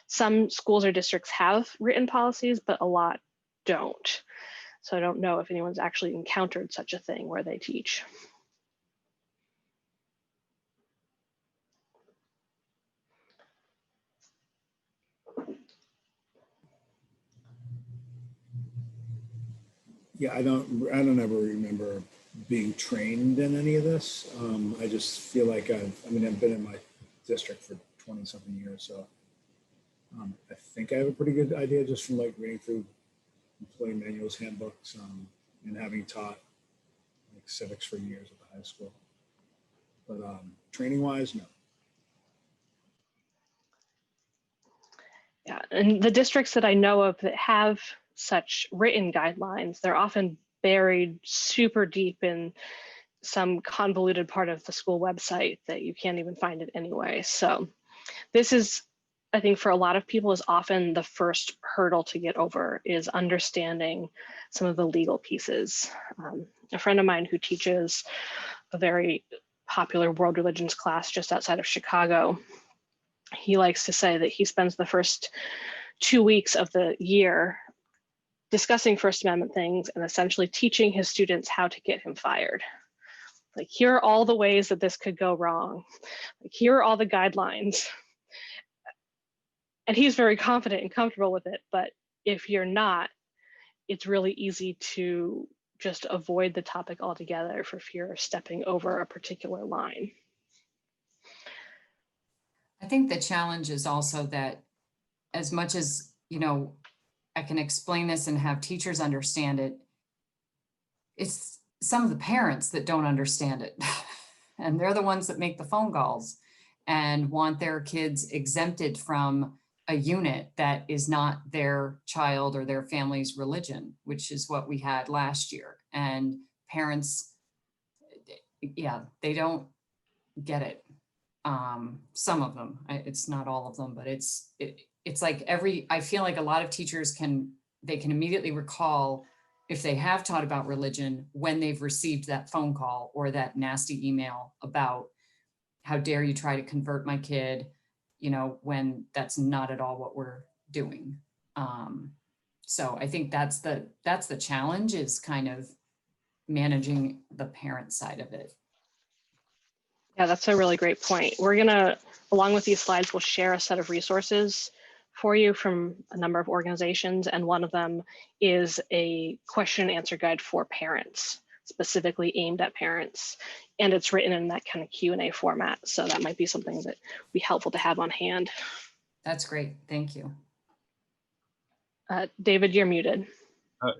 Some schools or districts have written policies, but a lot don't. So I don't know if anyone's actually encountered such a thing where they teach. Yeah, I don't ever remember being trained in any of this. I just feel like I've been in my district for 20 something years. So I think I have a pretty good idea just from like reading through employee manuals, handbooks, and having taught like civics for years at the high school. But training wise, no. Yeah, and the districts that I know of that have such written guidelines, they're often buried super deep in some convoluted part of the school website that you can't even find it anyway. So this is, I think for a lot of people, is often the first hurdle to get over, is understanding some of the legal pieces. A friend of mine who teaches a very popular world religions class just outside of Chicago, he likes to say that he spends the first 2 weeks of the year discussing First Amendment things and essentially teaching his students how to get him fired. Like, here are all the ways that this could go wrong. Like, here are all the guidelines. And he's very confident and comfortable with it. But if you're not, it's really easy to just avoid the topic altogether for fear of stepping over a particular line. I think the challenge is also that as much as, I can explain this and have teachers understand it, it's some of the parents that don't understand it. And they're the ones that make the phone calls and want their kids exempted from a unit that is not their child or their family's religion, which is what we had last year. And parents, they don't get it. Some of them, it's not all of them, but it's like I feel like a lot of teachers can immediately recall if they have taught about religion when they've received that phone call or that nasty email about how dare you try to convert my kid, when that's not at all what we're doing. So I think that's the challenge, is kind of managing the parent side of it. Yeah, that's a really great point. We're gonna, along with these slides, we'll share a set of resources for you from a number of organizations. And one of them is a question and answer guide for parents, specifically aimed at parents. And it's written in that kind of Q&A format. So that might be something that would be helpful to have on hand. That's great, thank you. David, you're muted.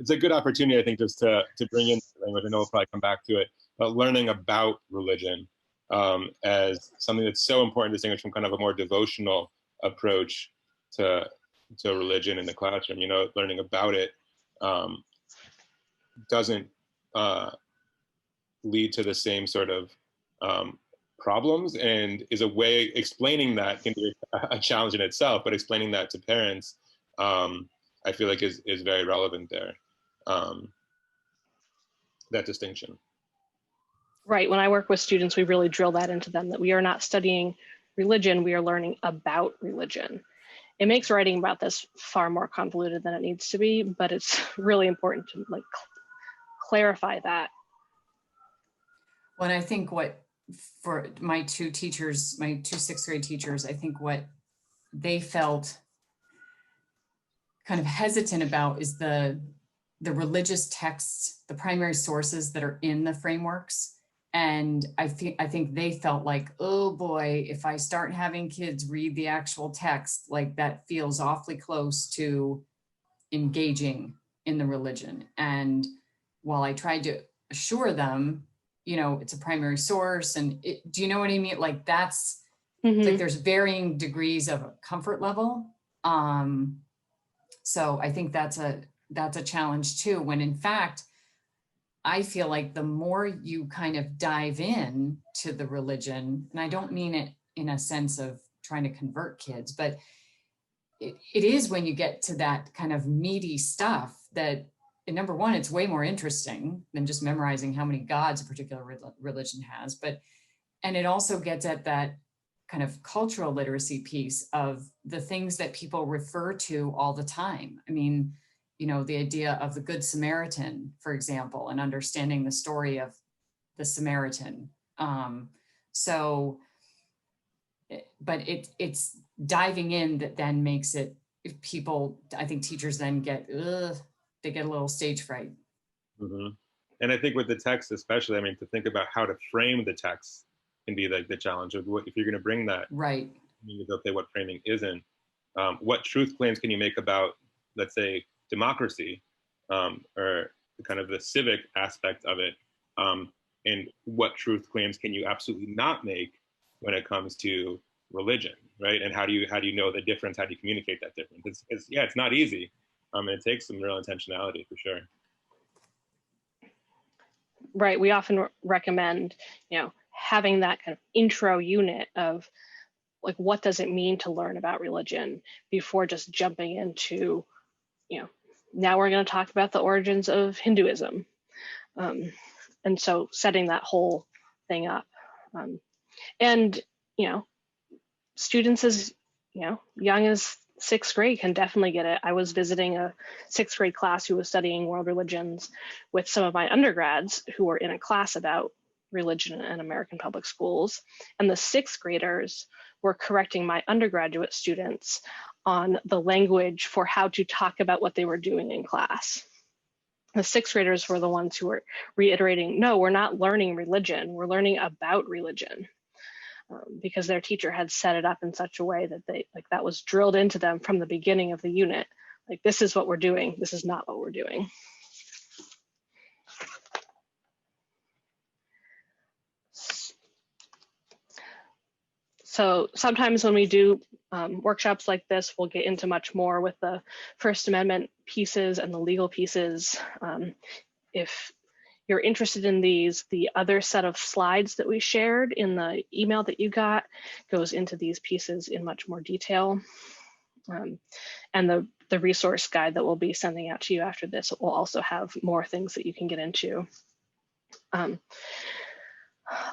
It's a good opportunity, I think, just to bring in language. I know we'll probably come back to it, but learning about religion as something that's so important to distinguish from kind of a more devotional approach to religion in the classroom. Learning about it doesn't lead to the same sort of problems, and is a way explaining that can be a challenge in itself, but explaining that to parents, I feel like is very relevant there. That distinction. Right, when I work with students, we really drill that into them, that we are not studying religion, we are learning about religion. it makes writing about this far more convoluted than it needs to be, but it's really important to like clarify that. Well, and I think what, for my two teachers, my two sixth grade teachers, I think what they felt kind of hesitant about is the religious texts, the primary sources that are in the frameworks. And I think they felt like, oh boy, if I start having kids read the actual text, like that feels awfully close to engaging in the religion. And while I tried to assure them, you know, it's a primary source, and do you know what I mean? Like that's, it's like there's varying degrees of comfort level. So I think that's a challenge too, when in fact, I feel like the more you kind of dive in to the religion, and I don't mean it in a sense of trying to convert kids, but it is when you get to that kind of meaty stuff that, number one, it's way more interesting than just memorizing how many gods a particular religion has, and it also gets at that kind of cultural literacy piece of the things that people refer to all the time. I mean, you know, the idea of the Good Samaritan, for example, and understanding the story of the Samaritan. But it's diving in that then makes it, if people, I think teachers then get, they get a little stage fright. And I think with the text especially, I mean, to think about how to frame the text can be like the challenge of what, if you're going to bring that, right? You go, okay, what framing isn't? What truth claims can you make about, let's say, democracy, or kind of the civic aspect of it, and what truth claims can you absolutely not make when it comes to religion, right? And how do you know the difference? How do you communicate that difference? It's not easy, and it takes some real intentionality for sure. Right, we often recommend, you know, having that kind of intro unit of like, what does it mean to learn about religion before just jumping into, you know, now we're going to talk about the origins of Hinduism. And so setting that whole thing up. And, you know, students as, you know, young as sixth grade can definitely get it. I was visiting a sixth grade class who was studying world religions with some of my undergrads who were in a class about religion in American public schools. And the sixth graders were correcting my undergraduate students on the language for how to talk about what they were doing in class. The sixth graders were the ones who were reiterating, no, we're not learning religion, we're learning about religion. Because their teacher had set it up in such a way that they, like, that was drilled into them from the beginning of the unit. Like, this is what we're doing, this is not what we're doing. So sometimes when we do workshops like this, we'll get into much more with the First Amendment pieces and the legal pieces. If you're interested in these, the other set of slides that we shared in the email that you got goes into these pieces in much more detail. And the resource guide that we'll be sending out to you after this will also have more things that you can get into.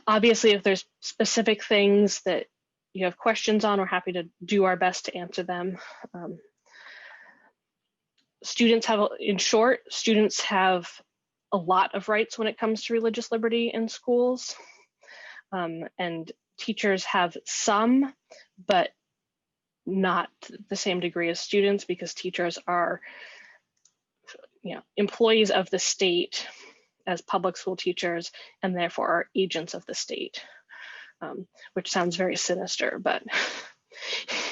Obviously, if there's specific things that you have questions on, we're happy to do our best to answer them. Students have a lot of rights when it comes to religious liberty in schools. And teachers have some, but not the same degree as students, because teachers are, you know, employees of the state as public school teachers, and therefore are agents of the state, which sounds very sinister, but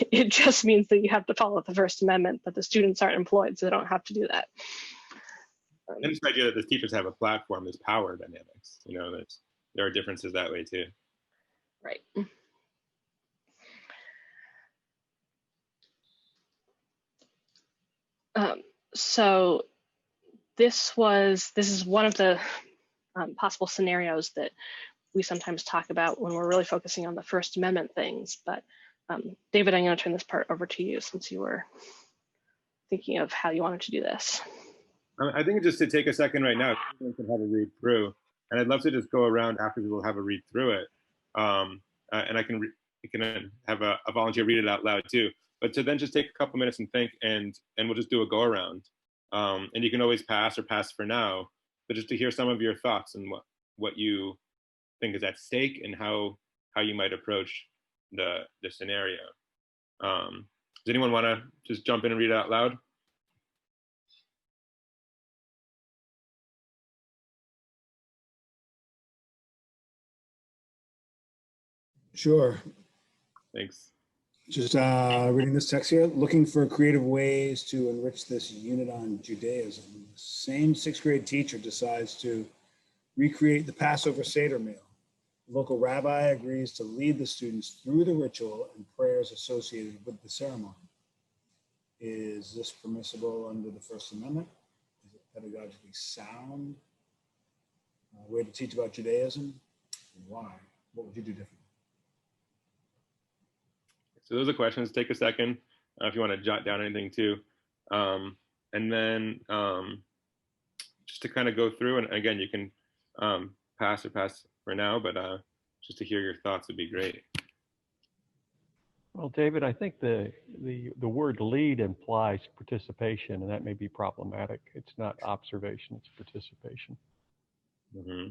it just means that you have to follow the First Amendment, but the students aren't employed, so they don't have to do that. And this idea that the teachers have a platform, there's power dynamics, you know, there are differences that way too. Right. So this is one of the possible scenarios that we sometimes talk about when we're really focusing on the First Amendment things. But David, I'm going to turn this part over to you since you were thinking of how you wanted to do this. I think just to take a second right now, everyone can have a read through, and I'd love to just go around after we'll have a read through it, and I can have a volunteer read it out loud too. but to then just take a couple minutes and think, and we'll just do a go around. And you can always pass or pass for now, but just to hear some of your thoughts and what you think is at stake and how you might approach the scenario. Does anyone want to just jump in and read it out loud? Sure. Thanks. Just reading this text here, looking for creative ways to enrich this unit on Judaism. The same sixth grade teacher decides to recreate the Passover Seder meal. The local rabbi agrees to lead the students through the ritual and prayers associated with the ceremony. Is this permissible under the First Amendment? Is it pedagogically sound? Way to teach about Judaism? Why? What would you do differently? So those are questions. Take a second if you want to jot down anything too. And then just to kind of go through, and again, you can pass or pass for now, but just to hear your thoughts would be great. Well, David, I think the word lead implies participation, and that may be problematic. It's not observation, it's participation. Mm-hmm.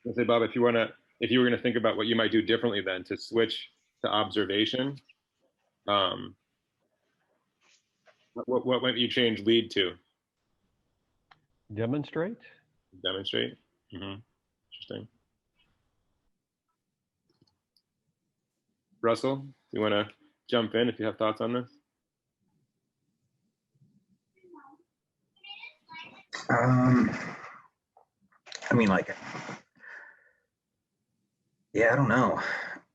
I say, Bob, if you were going to think about what you might do differently then to switch to observation, what might you change lead to? Demonstrate. Demonstrate. Mm-hmm. Interesting. Russell, you want to jump in if you have thoughts on this? I mean, like, yeah, I don't know,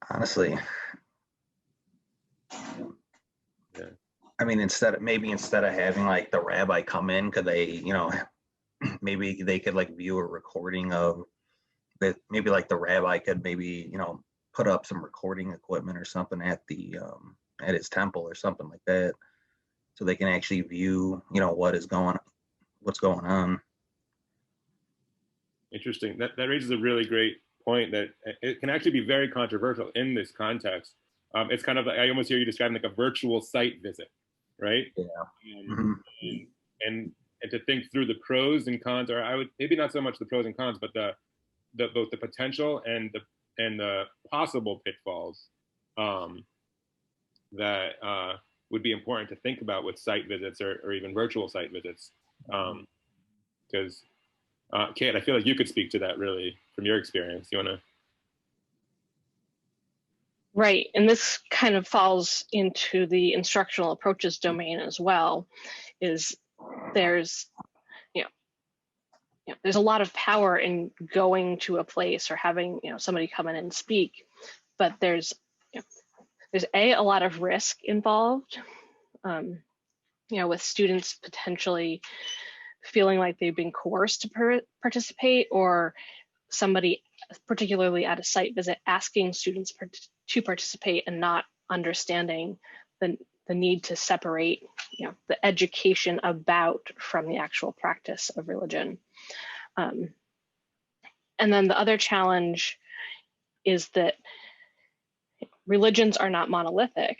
honestly. Yeah. I mean, instead of having like the rabbi come in, could they, maybe they could like view a recording of that. Maybe like the rabbi could maybe, put up some recording equipment or something at the at his temple or something like that, so they can actually view, what's going on. Interesting. That raises a really great point that it can actually be very controversial in this context. It's kind of like, I almost hear you describing like a virtual site visit, right? Yeah. And to think through the pros and cons, or I would maybe not so much the pros and cons, but both the potential and the possible pitfalls that would be important to think about with site visits or even virtual site visits, because. Kate, I feel like you could speak to that really from your experience. You want to? Right, and this kind of falls into the instructional approaches domain as well. There's a lot of power in going to a place or having somebody come in and speak, but there's a lot of risk involved. With students potentially feeling like they've been coerced to participate, or somebody, particularly at a site visit, asking students to participate and not understanding the need to separate the education about from the actual practice of religion. And then the other challenge is that religions are not monolithic.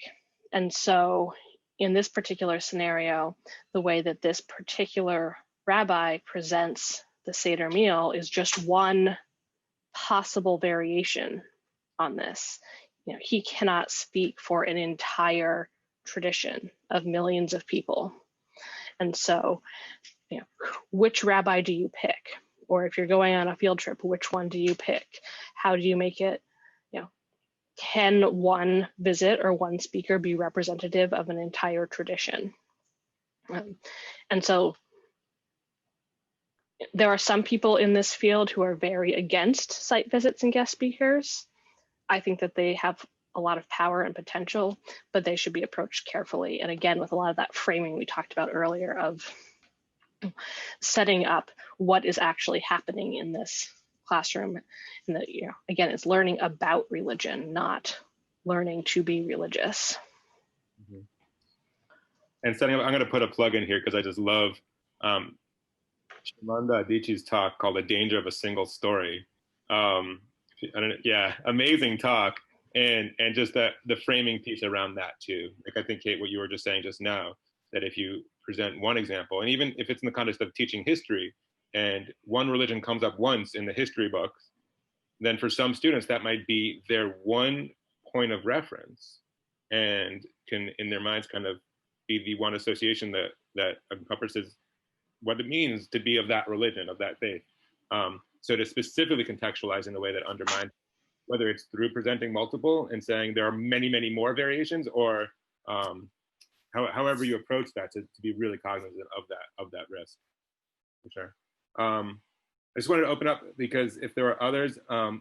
And so in this particular scenario, the way that this particular rabbi presents the Seder meal is just one possible variation on this. He cannot speak for an entire tradition of millions of people. And so, which rabbi do you pick? Or if you're going on a field trip, which one do you pick? How do you make it, can one visit or one speaker be representative of an entire tradition? And so there are some people in this field who are very against site visits and guest speakers. I think that they have a lot of power and potential, but they should be approached carefully. And again, with a lot of that framing we talked about earlier of setting up what is actually happening in this classroom. And that, again, it's learning about religion, not learning to be religious. Mm-hmm. And setting up, I'm going to put a plug in here because I just love Shimanda Adichie's talk called "The Danger of a Single Story." I don't know, yeah, amazing talk, and just the framing piece around that too. Like I think, Kate, what you were just saying just now, that if you present one example, and even if it's in the context of teaching history, and one religion comes up once in the history books, then for some students that might be their one point of reference, and can in their minds kind of be the one association that encompasses what it means to be of that religion, of that faith. So to specifically contextualize in a way that undermines, whether it's through presenting multiple and saying there are many, many more variations, or however you approach that, to be really cognizant of that risk, for sure. I just wanted to open up because if there are others,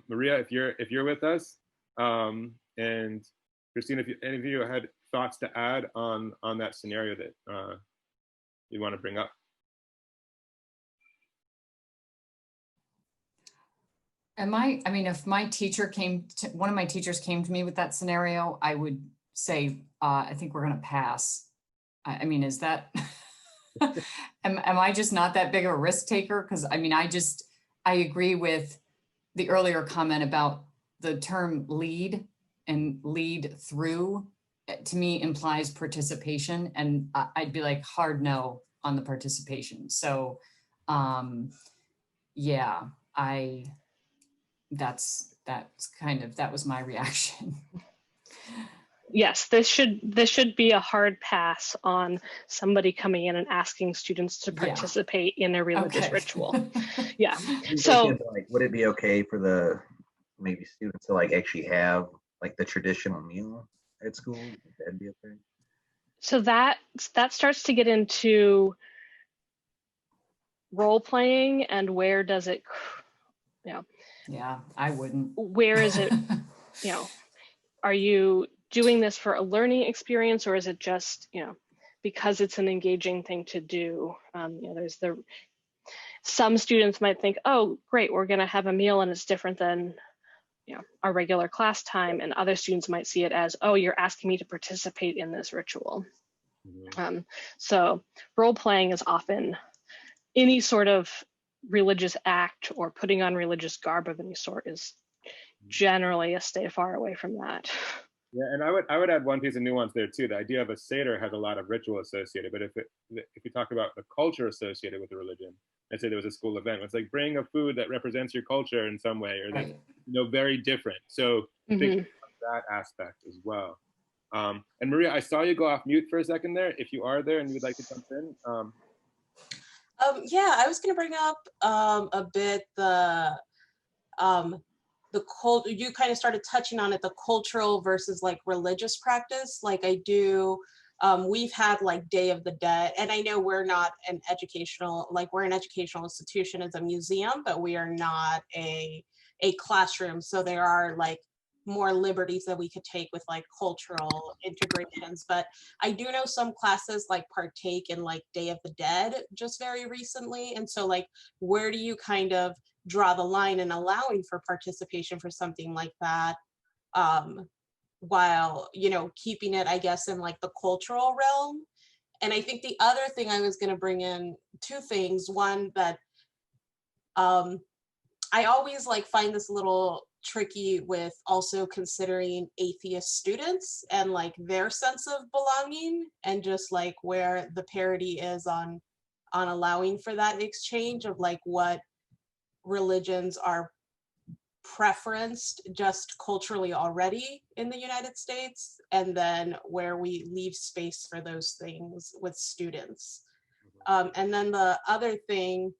Maria, if you're with us, and Christine, if any of you had thoughts to add on that scenario that you want to bring up. I mean, if my teacher one of my teachers came to me with that scenario, I would say, I think we're going to pass. I mean, is that, am I just not that big of a risk taker? Because I mean, I agree with the earlier comment about the term lead and lead through, to me implies participation. And I'd be like hard no on the participation. So yeah, that was my reaction. Yes, this should be a hard pass on somebody coming in and asking students to participate in a religious ritual. Yeah. So would it be okay for the maybe students to like actually have like the traditional meal at school? That'd be okay. So that starts to get into role playing, and where does it, Yeah, I wouldn't. Where is it, are you doing this for a learning experience, or is it just, because it's an engaging thing to do? There's some students might think, oh, great, we're going to have a meal and it's different than, our regular class time. And other students might see it as, oh, you're asking me to participate in this ritual. Mm-hmm. So role playing is often any sort of religious act or putting on religious garb of any sort is generally a stay far away from that. Yeah, and I would add one piece of nuance there too. The idea of a Seder has a lot of ritual associated, but if you talk about the culture associated with the religion, let's say there was a school event, it's like bring a food that represents your culture in some way, or that's very different. So think about that aspect as well. And Maria, I saw you go off mute for a second there. If you are there and you'd like to jump in. Yeah, I was going to bring up a bit you kind of started touching on it, the cultural versus like religious practice. Like I do, we've had like Day of the Dead, and I know we're not an educational, we're an educational institution as a museum, but we are not a classroom. So there are like more liberties that we could take with like cultural integrations. But I do know some classes like partake in like Day of the Dead just very recently. And so like, where do you kind of draw the line in allowing for participation for something like that, while, keeping it, I guess, in like the cultural realm? And I think the other thing I was going to bring in, two things. One, that I always find this a little tricky with also considering atheist students and like their sense of belonging, and just like where the parity is on allowing for that exchange of like what religions are preferenced just culturally already in the United States, and then where we leave space for those things with students. And then the other thing,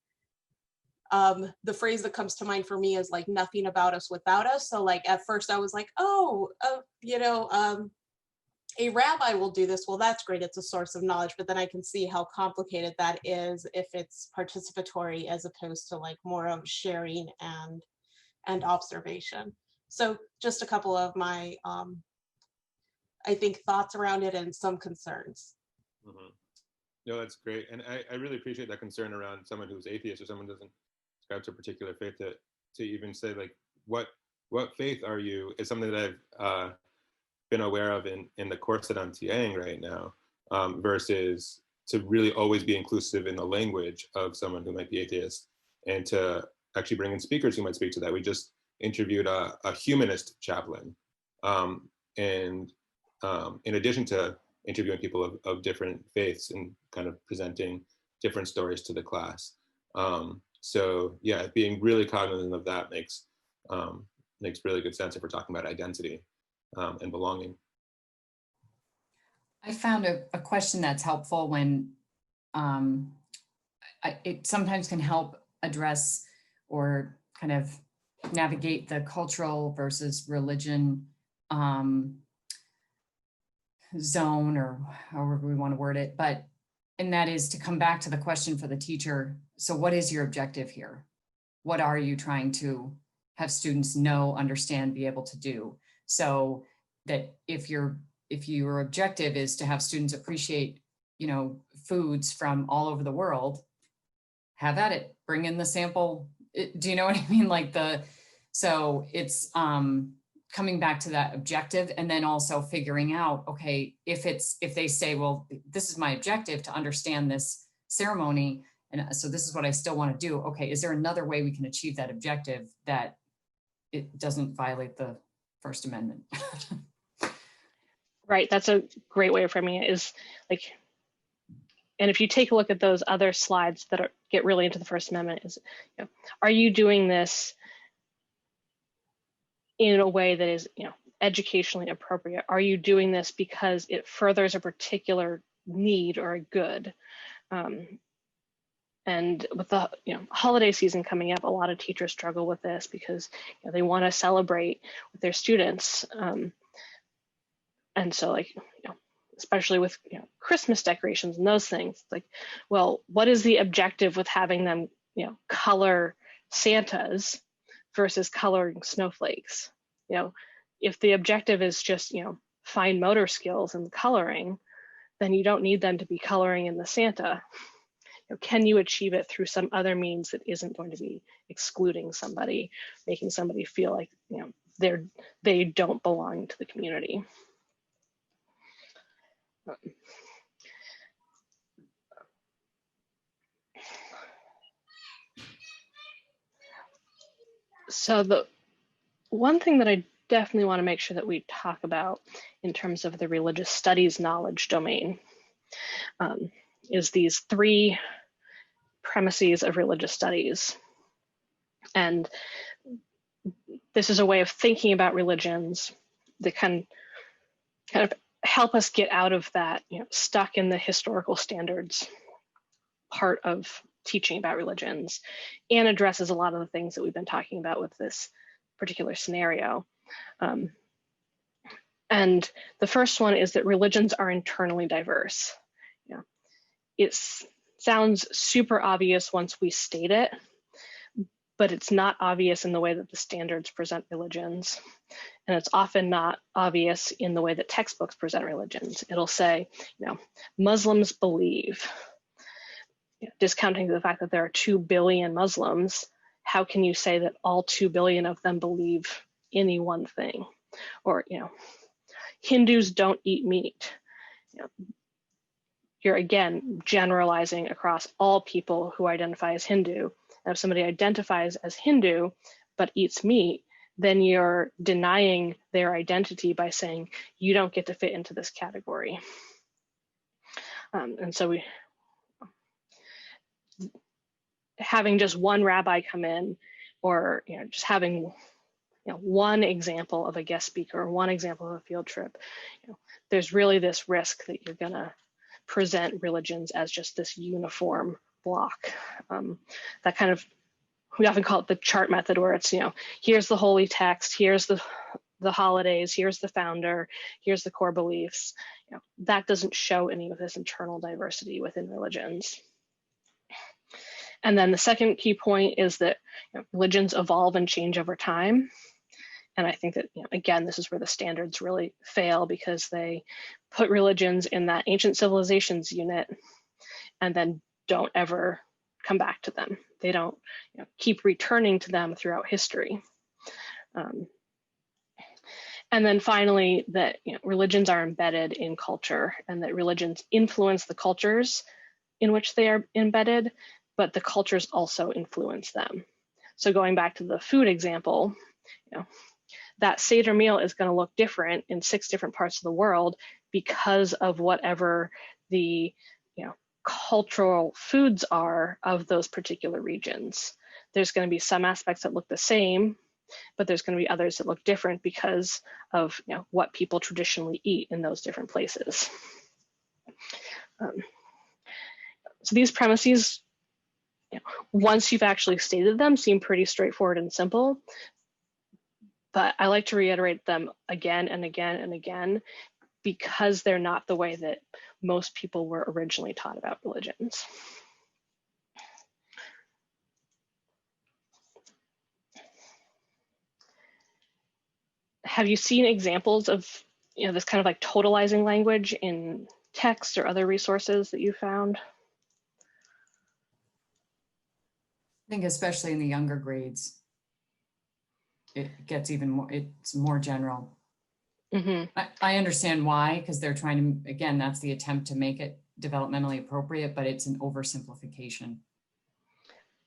the phrase that comes to mind for me is like nothing about us without us. So like at first I was like, a rabbi will do this. Well, that's great. It's a source of knowledge. But then I can see how complicated that is if it's participatory as opposed to like more of sharing and observation. So just a couple of my, I think, thoughts around it and some concerns. Mm-hmm. No, that's great. And I really appreciate that concern around someone who's atheist or someone who doesn't subscribe to a particular faith to even say like, what faith are you, is something that been aware of in the course that I'm TAing right now, versus to really always be inclusive in the language of someone who might be atheist, and to actually bring in speakers who might speak to that. We just interviewed a humanist chaplain, and in addition to interviewing people of different faiths and kind of presenting different stories to the class. So yeah, being really cognizant of that makes really good sense if we're talking about identity and belonging. I found a question that's helpful when it sometimes can help address or kind of navigate the cultural versus religion zone, or however we want to word it. And that is to come back to the question for the teacher. So what is your objective here? What are you trying to have students know, understand, be able to do? So that if your objective is to have students appreciate, foods from all over the world, have at it, bring in the sample. Do you know what I mean? So it's coming back to that objective, and then also figuring out, okay, if they say, well, this is my objective, to understand this ceremony, and so this is what I still want to do. Okay, is there another way we can achieve that objective that it doesn't violate the First Amendment? Right, that's a great way of framing it, is like, and if you take a look at those other slides that get really into the First Amendment, is, are you doing this in a way that is, educationally appropriate? Are you doing this because it furthers a particular need or a good? And with the holiday season coming up, a lot of teachers struggle with this because they want to celebrate with their students, and so especially with Christmas decorations and those things, like, well, what is the objective with having them color Santas versus coloring snowflakes? If the objective is just fine motor skills and coloring, then you don't need them to be coloring in the Santa. Can you achieve it through some other means that isn't going to be excluding somebody, making somebody feel like they don't belong to the community? So the one thing that I definitely want to make sure that we talk about in terms of the religious studies knowledge domain is these three premises of religious studies. And this is a way of thinking about religions that can kind of help us get out of that, stuck in the historical standards part of teaching about religions, and addresses a lot of the things that we've been talking about with this particular scenario. And the first one is that religions are internally diverse. It sounds super obvious once we state it, but it's not obvious in the way that the standards present religions. And it's often not obvious in the way that textbooks present religions. It'll say, Muslims believe, discounting the fact that there are 2 billion Muslims. How can you say that all 2 billion of them believe any one thing? Or, Hindus don't eat meat. You're again generalizing across all people who identify as Hindu. And if somebody identifies as Hindu but eats meat, then you're denying their identity by saying you don't get to fit into this category. And so having just one rabbi come in, or just having one example of a guest speaker or one example of a field trip, there's really this risk that you're going to present religions as just this uniform block. That kind of, we often call it the chart method, where it's, here's the holy text, here's the holidays, here's the founder, here's the core beliefs. That doesn't show any of this internal diversity within religions. And then the second key point is that religions evolve and change over time. And I think that, again, this is where the standards really fail, because they put religions in that ancient civilizations unit and then don't ever come back to them. They don't keep returning to them throughout history. And then finally, that religions are embedded in culture, and that religions influence the cultures in which they are embedded, but the cultures also influence them. So going back to the food example, that Seder meal is going to look different in 6 different parts of the world because of whatever the cultural foods are of those particular regions. There's going to be some aspects that look the same, but there's going to be others that look different because of what people traditionally eat in those different places. So these premises, once you've actually stated them, seem pretty straightforward and simple, but I like to reiterate them again and again and again because they're not the way that most people were originally taught about religions. Have you seen examples of this kind of like totalizing language in text or other resources that you found? I think especially in the younger grades, it gets even more, it's more general. Mm-hmm. I understand why, because they're trying to, again, that's the attempt to make it developmentally appropriate, but it's an oversimplification.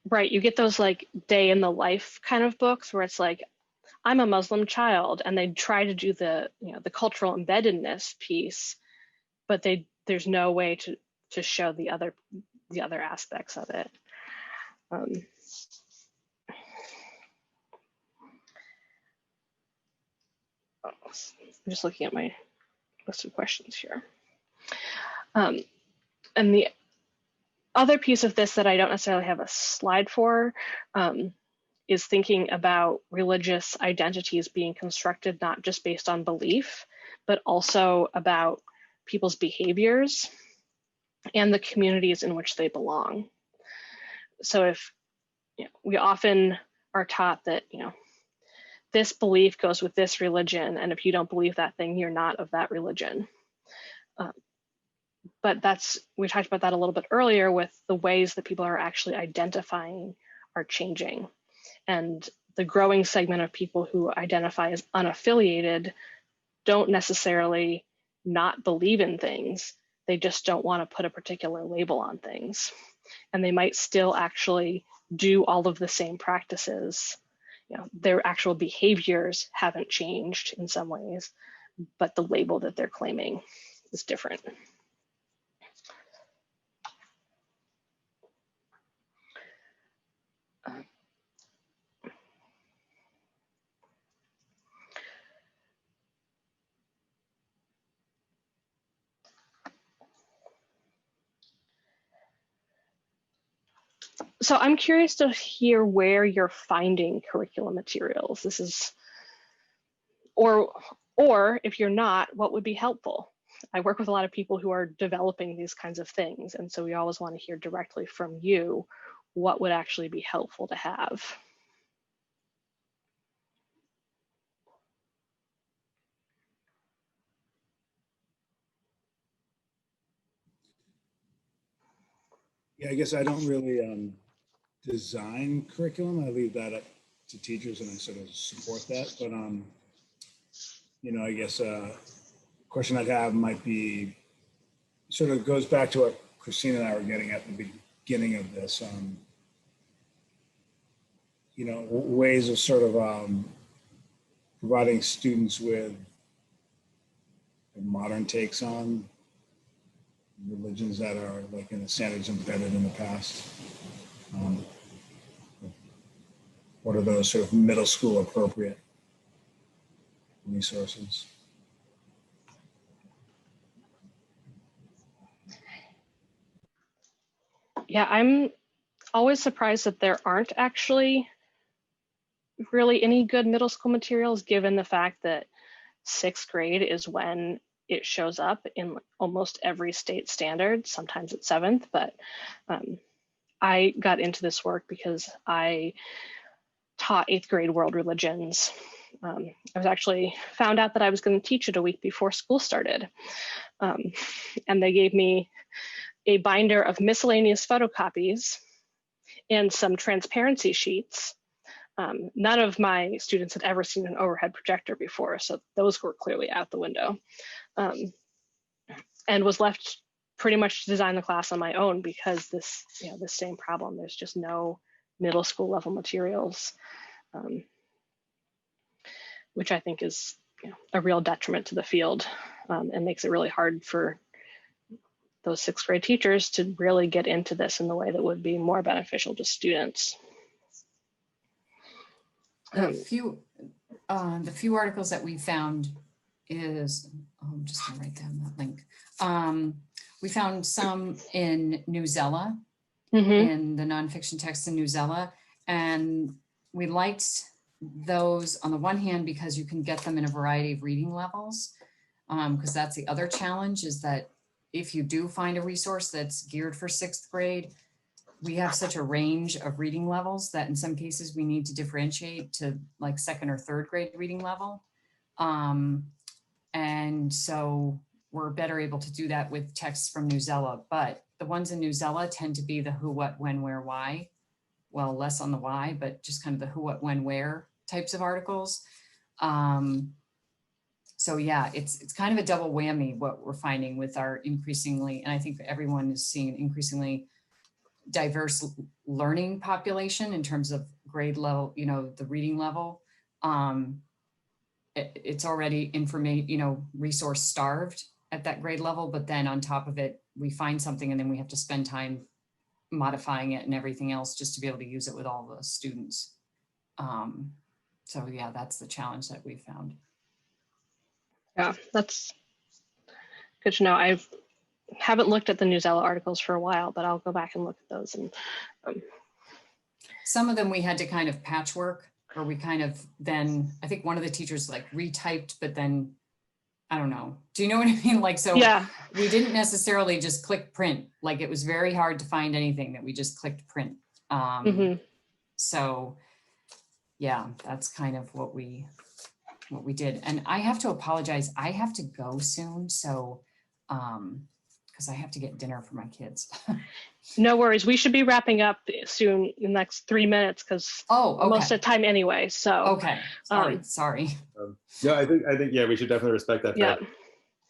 Right, you get those like day in the life kind of books where it's like, I'm a Muslim child, and they try to do the the cultural embeddedness piece, but there's no way to show the other aspects of it. I'm just looking at my list of questions here. And the other piece of this that I don't necessarily have a slide for is thinking about religious identities being constructed not just based on belief, but also about people's behaviors and the communities in which they belong. So if we often are taught that this belief goes with this religion, and if you don't believe that thing, you're not of that religion. But we talked about that a little bit earlier with the ways that people are actually identifying are changing. And the growing segment of people who identify as unaffiliated don't necessarily not believe in things. They just don't want to put a particular label on things. And they might still actually do all of the same practices. Their actual behaviors haven't changed in some ways, but the label that they're claiming is different. So I'm curious to hear where you're finding curriculum materials. This is, or if you're not, what would be helpful? I work with a lot of people who are developing these kinds of things, and so we always want to hear directly from you what would actually be helpful to have. Yeah, I guess I don't really design curriculum. I leave that up to teachers, and I sort of support that. But I guess a question I'd have might be sort of goes back to what Christina and I were getting at the beginning of this. Ways of sort of providing students with modern takes on religions that are like in the standards embedded in the past. What are those sort of middle school appropriate resources? Yeah, I'm always surprised that there aren't actually really any good middle school materials, given the fact that 6th grade is when it shows up in almost every state standard. Sometimes it's 7th, but I got into this work because I taught 8th grade world religions. I was actually found out that I was going to teach it a week before school started. And they gave me a binder of miscellaneous photocopies and some transparency sheets None of my students had ever seen an overhead projector before, so those were clearly out the window. And was left pretty much to design the class on my own because this same problem. There's just no middle school level materials, which I think is a real detriment to the field, and makes it really hard for those 6th grade teachers to really get into this in the way that would be more beneficial to students. The few articles that we found is, I'm just gonna write down that link. We found some in Newsella, in the nonfiction text in Newsella, and we liked those on the one hand because you can get them in a variety of reading levels, because that's the other challenge, is that if you do find a resource that's geared for 6th grade, we have such a range of reading levels that in some cases we need to differentiate to like 2nd or 3rd grade reading level. And so we're better able to do that with texts from Newsella, but the ones in Newsella tend to be the who, what, when, where, why. Well, less on the why, but just kind of the who, what, when, where types of articles. So yeah, it's kind of a double whammy what we're finding with our increasingly, and I think everyone is seeing an increasingly diverse learning population in terms of grade level, the reading level. It's already resource starved at that grade level, but then on top of it, we find something and then we have to spend time modifying it and everything else just to be able to use it with all the students. So yeah, that's the challenge that we found. Yeah, that's good to know. I haven't looked at the Newsella articles for a while, but I'll go back and look at those. And some of them we had to kind of patchwork, or we kind of then, I think one of the teachers like retyped, but then, I don't know. Do you know what I mean? Like, so yeah, we didn't necessarily just click print. Like it was very hard to find anything that we just clicked print. So yeah, that's kind of what we did. And I have to apologize. I have to go soon. So, because I have to get dinner for my kids. no worries. We should be wrapping up soon in the next 3 minutes because most of the time anyway. So okay, sorry. No, I think yeah, we should definitely respect that. Yeah.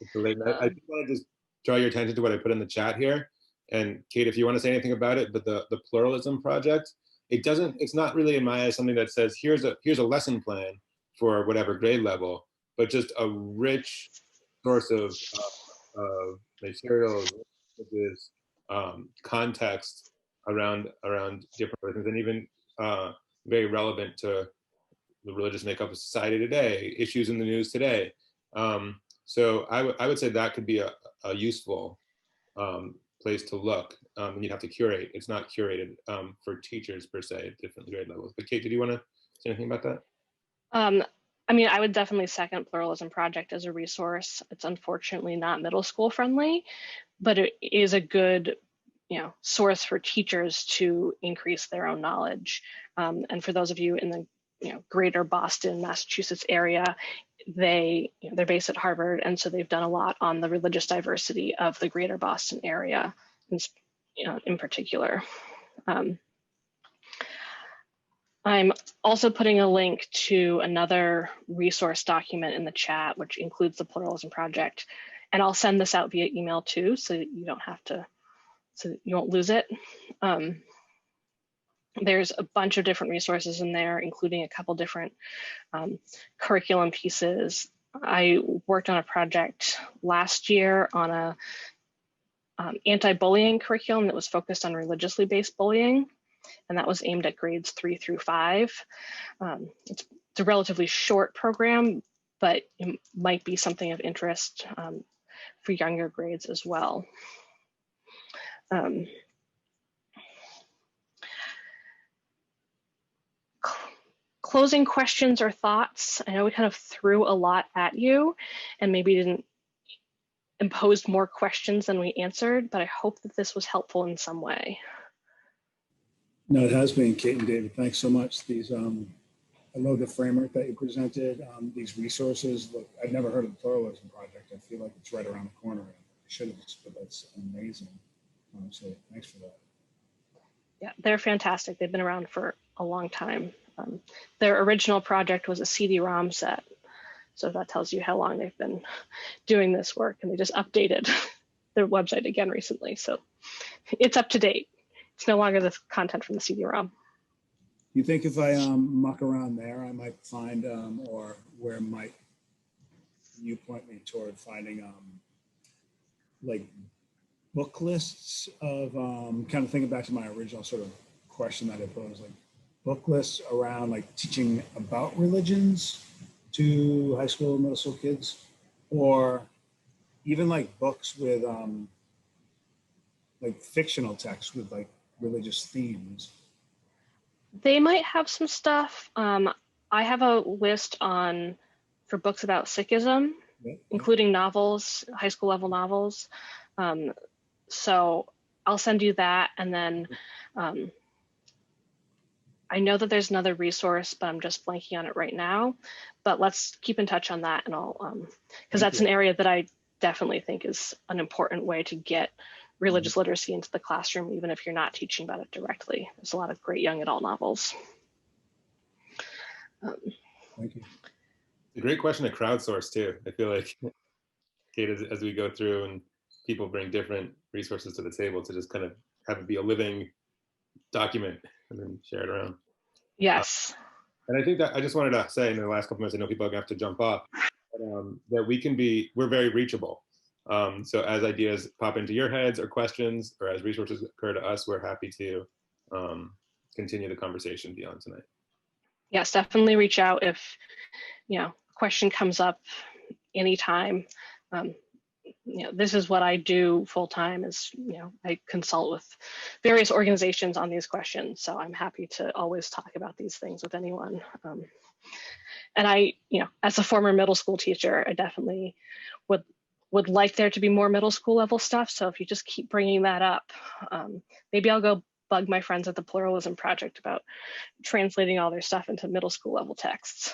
It's late night. I just want to just draw your attention to what I put in the chat here. And Kate, if you want to say anything about it, but the Pluralism Project, it's not really in my eyes something that says here's a lesson plan for whatever grade level, but just a rich source of materials, context around different things, and even very relevant to the religious makeup of society today, issues in the news today. So I would say that could be a useful place to look. You'd have to curate. It's not curated for teachers per se at different grade levels. But Kate, did you want to say anything about that? I mean, I would definitely second Pluralism Project as a resource. It's unfortunately not middle school friendly, but it is a good, source for teachers to increase their own knowledge. And for those of you in the, greater Boston, Massachusetts area, they're based at Harvard, and so they've done a lot on the religious diversity of the greater Boston area, in particular. I'm also putting a link to another resource document in the chat, which includes the Pluralism Project. And I'll send this out via email too, so you don't have to, so you won't lose it. There's a bunch of different resources in there, including a couple different curriculum pieces. I worked on a project last year on a anti-bullying curriculum that was focused on religiously based bullying. And that was aimed at grades 3 through 5. It's a relatively short program, but it might be something of interest for younger grades as well. Closing questions or thoughts. I know we kind of threw a lot at you and maybe didn't impose more questions than we answered, but I hope that this was helpful in some way. No, it has been, Kate and David. Thanks so much. These, I love the framework that you presented. These resources. Look, I've never heard of the Pluralism Project. I feel like it's right around the corner. I should have, but that's amazing. So thanks for that. Yeah, they're fantastic. They've been around for a long time. Their original project was a CD-ROM set. So that tells you how long they've been doing this work, and they just updated their website again recently. So it's up to date. It's no longer the content from the CD-ROM. You think if I muck around there, I might find, or where might you point me toward finding like book lists of, kind of thinking back to my original sort of question that I posed, like book lists around like teaching about religions to high school, middle school kids, or even like books with like fictional texts with like religious themes. They might have some stuff. I have a list for books about Sikhism, including novels, high school level novels. So I'll send you that. And then I know that there's another resource, but I'm just blanking on it right now. But let's keep in touch on that, and I'll, because that's an area that I definitely think is an important way to get religious literacy into the classroom, even if you're not teaching about it directly. There's a lot of great young adult novels. Thank you. It's a great question to crowdsource too. I feel like, Kate, as we go through and people bring different resources to the table, to just kind of have it be a living document and then share it around. Yes. And I think that I just wanted to say in the last couple minutes, I know people are gonna have to jump off, but, that we're very reachable. So as ideas pop into your heads or questions, or as resources occur to us, we're happy to continue the conversation beyond tonight. Yes, definitely reach out if, question comes up anytime. This is what I do full time is, I consult with various organizations on these questions. So I'm happy to always talk about these things with anyone. And I, as a former middle school teacher, I definitely would like there to be more middle school level stuff. So if you just keep bringing that up, maybe I'll go bug my friends at the Pluralism Project about translating all their stuff into middle school level texts.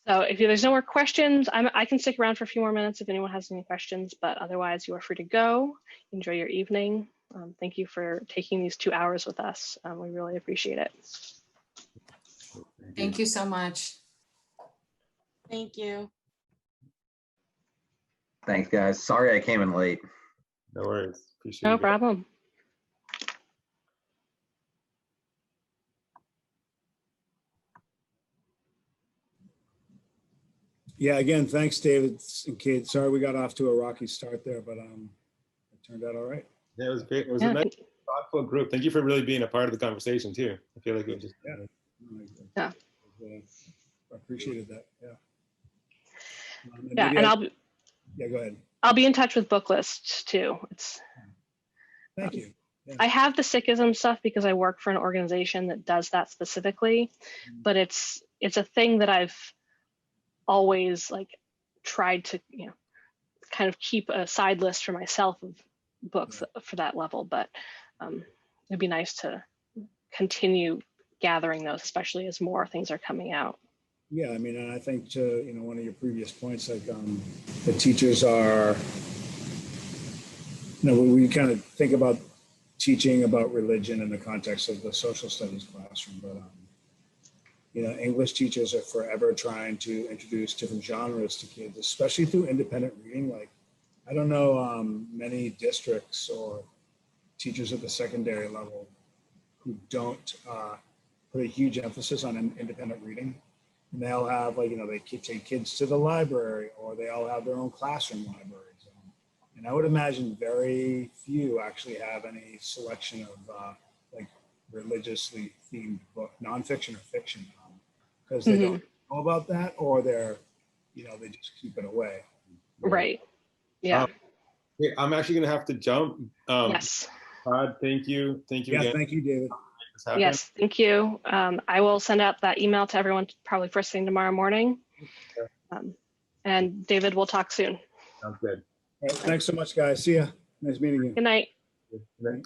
So if there's no more questions, I can stick around for a few more minutes if anyone has any questions, but otherwise you are free to go. Enjoy your evening. Thank you for taking these 2 hours with us. We really appreciate it. Thank you so much. Thank you. Thanks, guys. Sorry I came in late. No worries. Appreciate it. No problem. Yeah, again, thanks, David and Kate. Sorry we got off to a rocky start there, but it turned out all right. Yeah, it was great. It was a nice, thoughtful group. Thank you for really being a part of the conversation too. I feel like it was just Yeah. I appreciated that. Yeah. And go ahead. I'll be in touch with book lists too. Thank you. Yeah. I have the Sikhism stuff because I work for an organization that does that specifically, but it's a thing that I've always tried to kind of keep a side list for myself of books for that level, but it'd be nice to continue gathering those, especially as more things are coming out. Yeah, I mean, and I think to one of your previous points, like the teachers are, we kind of think about teaching about religion in the context of the social studies classroom, but English teachers are forever trying to introduce different genres to kids, especially through independent reading. Like, I don't know many districts or teachers at the secondary level who don't put a huge emphasis on independent reading. And they all have they take kids to the library, or they all have their own classroom libraries. And I would imagine very few actually have any selection of religiously themed book, nonfiction or fiction, because they don't know about that, or they're, they just keep it away. Right. Yeah. Hey, I'm actually going to have to jump. Yes. Todd, thank you. Thank you. Yeah, again. thank you, David. Yes, thank you. I will send out that email to everyone probably first thing tomorrow morning. And David, we'll talk soon. Sounds good. All right, thanks so much, guys. See ya. Nice meeting you. Good night. Good night.